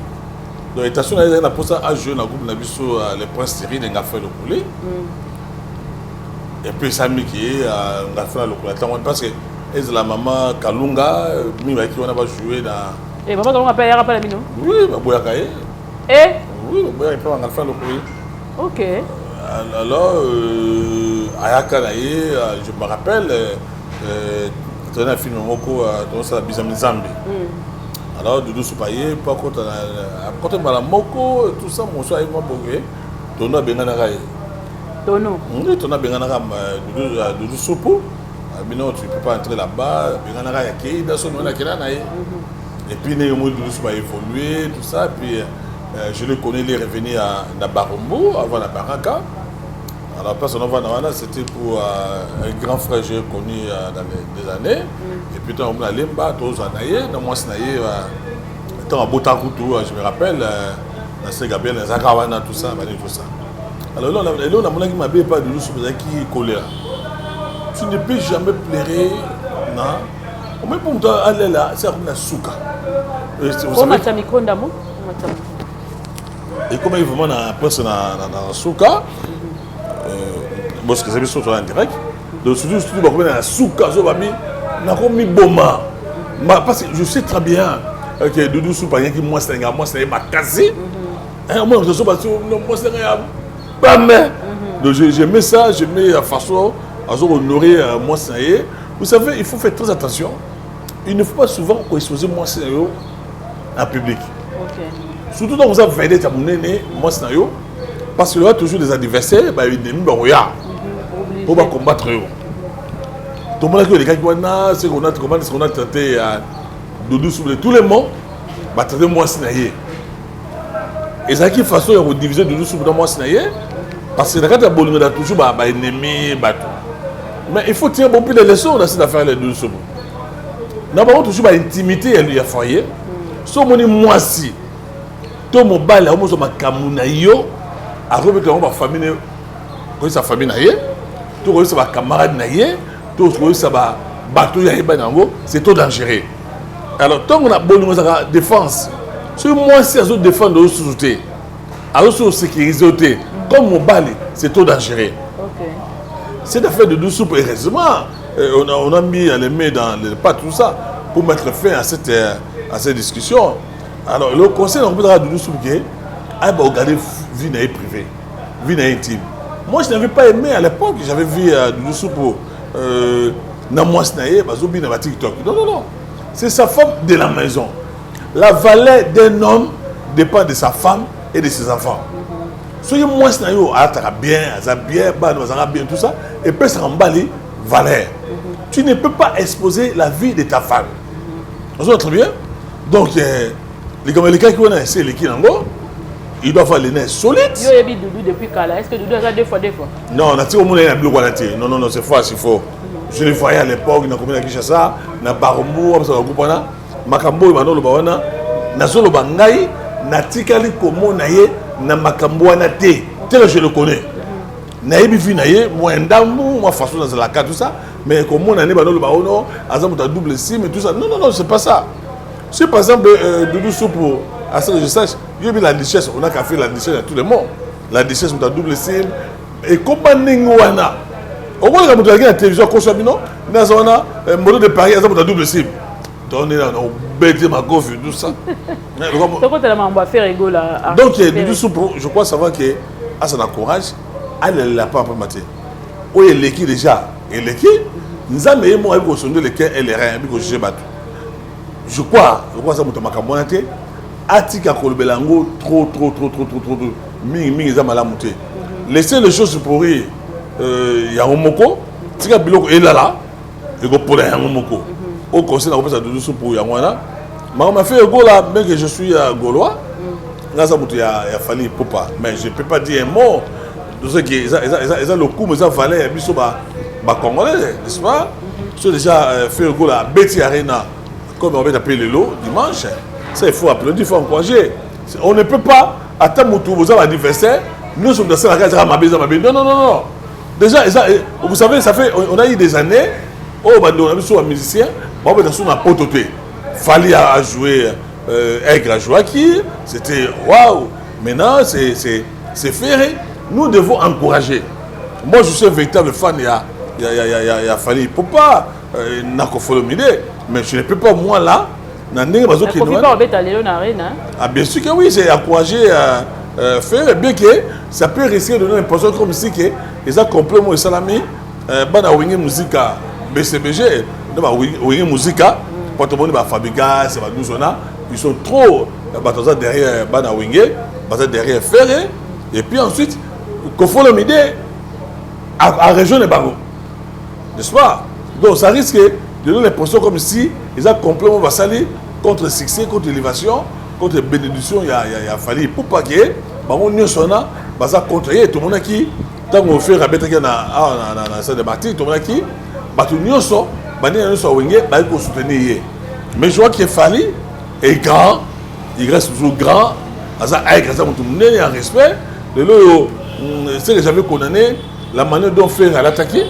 Donc, l'étation, il a pour ça à jouer dans le groupe Nabiso, les Princes Thierry, il a fait le couler. Et puis, Sami qui est, il a fait le couler. Parce que la maman Kalunga, qui a joué dans. Et maman Kalunga appelle la mino? Oui, ma Boyakaye. Et? Oui, on a fait le couler. Ok. Alors, Ayaka Naye, je me rappelle, tu as un film Moko, tu as Bizami Zambi. Alors, Doudou Soupaye, pas contre Moko, tout ça, mon soir, moi, Tono Benganaraye. Tono? Oui, Tono Benganara, Doudou Soupou. Mais non, tu ne peux pas entrer là-bas. Benganaraye, qui dans son nom, et puis, Doudou Soupaye a évolué, tout ça. Puis, je le connais, il est revenu à Nabarumbu, avant la Baraka. Alors, personne va c'était pour un grand frère que j'ai connu dans des années. Et puis, on a Lemba, tous en Naye, dans moi, Naye, dans Botakutu, je me rappelle, dans ce Gabriel, dans Zakawana, tout ça, tout ça. Alors là, on a mon qui m'a bien pas de nous sur qui est colère. Tu ne peux jamais pleurer, non? Même pour toi, aller là, c'est comme la souka. Et comme il vraiment dans la souka, parce que c'est surtout en direct, donc surtout dans la souka, parce que je sais très bien que Doudou Soupa qui moi c'est ma quasi. Moi je suis pas moi c'est pas mais donc je mets ça, je mets la façon à honorer moi c'est. Vous savez, il faut faire très attention. Il ne faut pas souvent exposer moi c'est en public. Surtout quand vous avez veillé à mon aîné, moi c'est parce qu'il y aura toujours des adversaires, pour combattre eux. Tout le monde a les gars qui qu'on a traité Doudou Souple, tous les mots, traiter moi c'est. Et ça qui façon de diviser Doudou Souple dans moi c'est parce que quand tu as beau il toujours ennemi, mais il faut tirer bon plus de leçons dans cette affaire de Doudou Souple. Nous avons toujours intimité et le foyer. Sauf que moi si tout mon bal là, moi je m'accamuna yo, après que ma famille, que sa famille naie, tout que sa camarade naie, tout que sa bateau yaï banango, c'est trop dangereux. Alors tant qu'on a besoin de défense, si moi si je défends de société, alors sur sécurité, comme mon bal, c'est trop dangereux. Cette affaire de douce soupe, heureusement, on a mis les mains dans les pas tout ça pour mettre fin à cette discussion. Alors, le conseil, on peut dire à Doudou Soupe qu'il a regardé vie privée, vie intime. Moi, je n'avais pas aimé à l'époque, j'avais vu Doudou Soupe dans moi, dans TikTok. Non. C'est sa femme de la maison. La valeur d'un homme dépend de sa femme et de ses enfants. Si moi, je bien, tout ça, et puis ça remballe valeur. Tu ne peux pas exposer la vie de ta femme. Vous entendez très bien? Donc, les gars qui ont essayé les Kinango, ils doivent avoir les nerfs solides. Vous avez vu Doudou depuis quand là? Est-ce que Doudou a deux fois? Non, on a tiré au monde un bleu. Non, c'est faux, c'est faux. Je les voyais à l'époque, dans la Kinshasa, dans Barumbu, dans le groupe, Makambo, dans le Bawana, dans le Bangaï, dans Tikali, Komo, dans Makambo, tel je le connais. Naïbi fi naïe, moi ndambu, moi façon dans la carte tout ça, mais comme on a né dans le baono, azam ta double sim et tout ça. Non, c'est pas ça. Si par exemple Doudou Soupe, à ce que je sache, il y a eu la richesse, on a qu'à faire la richesse à tout le monde. La richesse ta double sim et comment n'ingouana. Au moins quand vous regardez la télévision comme ça, non, dans un modèle de Paris, azam ta double sim. Donc on est là, on bête ma gauche tout ça. Donc Doudou Soupe, je crois savoir que à son encourage. Elle n'a pas maté. Oui, elle est déjà. Elle est qui? Nous avons eu moi avec le lequel elle est rien, avec le jeu bateau. je crois ça muto makambonaté atika kolobelango trop mingi za malamu te. Laissez les choses pourrir ya moko tika biloko elala et ko pola ya moko au conseil na kopesa de sous pour ya ngwana m'a fait gola bien que je suis gaulois là ça muto ya Fally Ipupa mais je peux pas dire un mot de ce qui ça le coup mais ça valait biso ba congolais n'est-ce pas c'est déjà fait gola Betty Arena comme on va appeler le lot dimanche ça il faut applaudir il faut encourager on ne peut pas attendre vous avez l'anniversaire nous sommes dans la case non déjà vous savez ça fait on a eu des années on a vu un musicien on va dans un pototé Fally a joué Aigre a joué qui c'était waouh maintenant c'est ferré nous devons encourager moi je suis un véritable fan il y a Fally Ipupa Nakofolomide mais je ne peux pas moi là ah bien sûr que oui c'est encourager faire bien que ça peut risquer de donner l'impression comme si que ils ont complètement salami bana wingi musique BCBG wingi musique porte-monnaie ba Fabiga c'est ba Duzona ils sont trop derrière bana wingi derrière faire et puis ensuite Kofolomide à région de Bango n'est-ce pas donc ça risque de donner l'impression comme si ils ont complètement vassali contre le succès, contre l'élévation, contre la bénédiction, il y a Fally Ipupa qui est, on y sonna, baza contre tout le monde qui, tant qu'on fait rabattre dans salle de partie, tout le monde qui, tout le monde so, on soutenir. Mais je vois que Fally est grand, il reste toujours grand, avec tout le monde en respect. C'est que j'avais condamné la manière dont faire à l'attaquer,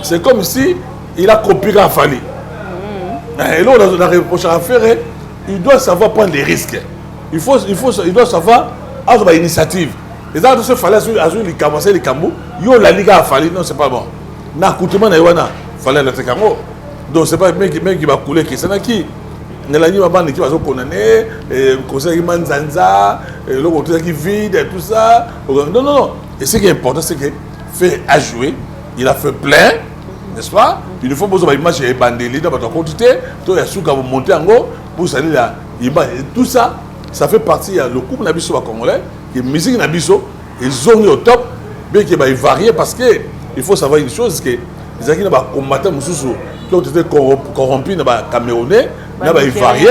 c'est comme si il a copié à Fally. Et là, on a reproché à faire, il doit savoir prendre des risques. Il doit savoir avoir une initiative. Les gens se fallait les commencer les cambous, yo la liga a fallu, non, c'est pas bon. Na coutume na ywana, fallait la tekango. Donc c'est pas mec qui va couler qui c'est qui. La ligne va bande qui va se condamner, conseil manzanza, le côté qui vide tout ça. Non. Et ce qui est important c'est que faire à jouer, il a fait plein. N'est-ce pas? Il faut que vous ayez bandeli dans votre quantité, tout les sous que vous montez en haut pour salir là. Tout ça, ça fait partie le couple nabiso congolais, qui musique nabiso, ils ont au top, bien qu'il va varier parce que il faut savoir une chose que les gens qui ont combattu qui ont été corrompus dans les Camerounais, ils ont varié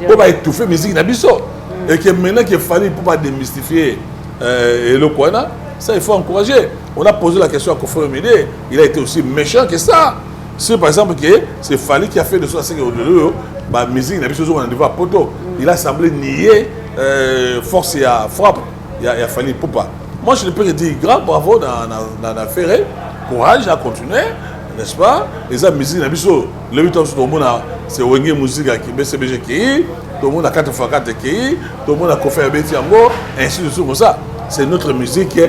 pour étouffer la musique nabiso. Et que maintenant qu'il fallait pour pas démystifier le Kouana, ça il faut encourager. On a posé la question à Kofolomide, il a été aussi méchant que ça. C'est par exemple que c'est Fally qui a fait de ça, c'est que la musique, il a semblé nier force et frappe. Il a Fally Ipupa. Moi je ne peux que dire grand bravo dans l'affaire, courage à continuer, n'est-ce pas? Les amis musique, le 8 ans, c'est Wenge Musique qui BCBG qui, tout le monde a 4x4 qui, tout le monde a Kofi Abeti Yango, ainsi de suite comme ça. C'est notre musique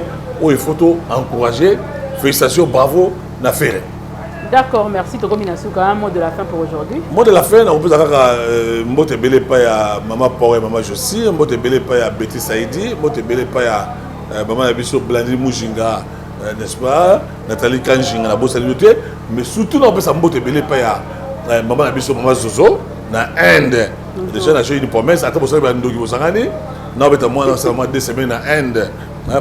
où il faut encourager. Félicitations, bravo, l'affaire. D'accord, merci. Togo Minasuka, un mot de la fin pour aujourd'hui. Mot de la fin, on peut dire que Mbote Belé Paya, Maman Power et Maman Jossi, Mbote Belé Paya Betty Saïdi, Mbote Belé Paya Maman Abisso Blandi Moujinga, n'est-ce pas? Nathalie Kanjinga, la bosse saluté, mais surtout on peut Mbote Belé Paya Maman Abisso Maman Zozo, na Inde. Déjà, on a joué une promesse, attends, vous savez, Ndogi Bosangani, non, mais moi, seulement 2 semaines en Inde.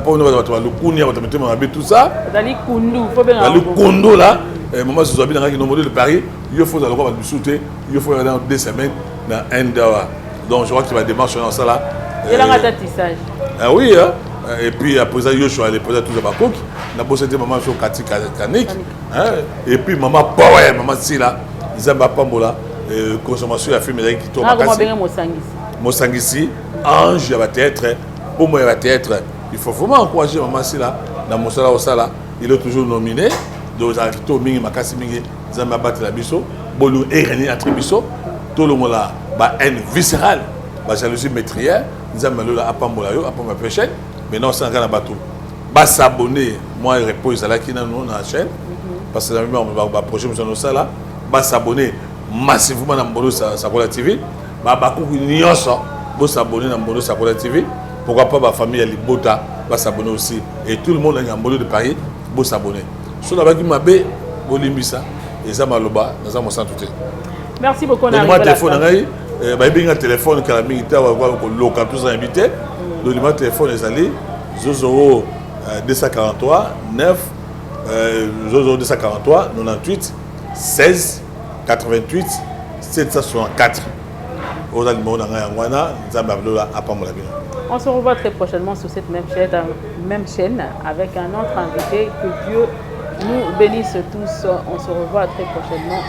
Pour nous, le Kounia, on va mettre tout ça. Dali Koundou, il faut bien le Koundou là. Maman se souvient dans le de Paris, il faut aller voir le sauter, il faut aller dans 2 semaines dans Inde. Donc je vois qu'il va démarcher dans ça là. Il y a un tissage. Ah oui, hein? Et puis après ça, je suis allé poser tout ça par cook. On a bossé maman sur Kati Kanik. Et puis maman Power, maman Sila, ils aiment pas Pambola. Consommation à fumer qui tourne. Mosangisi, Ange va être, pour moi il va être. Il faut vraiment encourager maman Sila dans Mosala Osala. Il est toujours nominé. Donc Arito Mingi Makasi Mingi, Zamba Bat la Bisso, Bolu Ereni Atribiso, tout le monde là, haine viscérale, jalousie métrière, Zamba Lola Apambolayo, Apamba Péché, mais non, c'est un grand bateau. S'abonner, moi, je repose à la qui dans la chaîne, parce que la même on va approcher nous ça là, s'abonner massivement dans Mbolo Sakola TV, s'abonner dans Mbolo Sakola TV, pourquoi pas ma famille à Libota va s'abonner aussi, et tout le monde dans Mbolo de Paris va s'abonner. Sur la bague Mabé, Bolimbisa, et Zamaloba, dans un tout. Merci beaucoup. Donne-moi le téléphone, un téléphone qui a mis local tous invité. Le numéro de téléphone est allé 00 243 9 00 243 98 16 88 764. On se revoit très prochainement sur cette même chaîne avec un autre invité. Que Dieu nous bénisse tous. On se revoit très prochainement.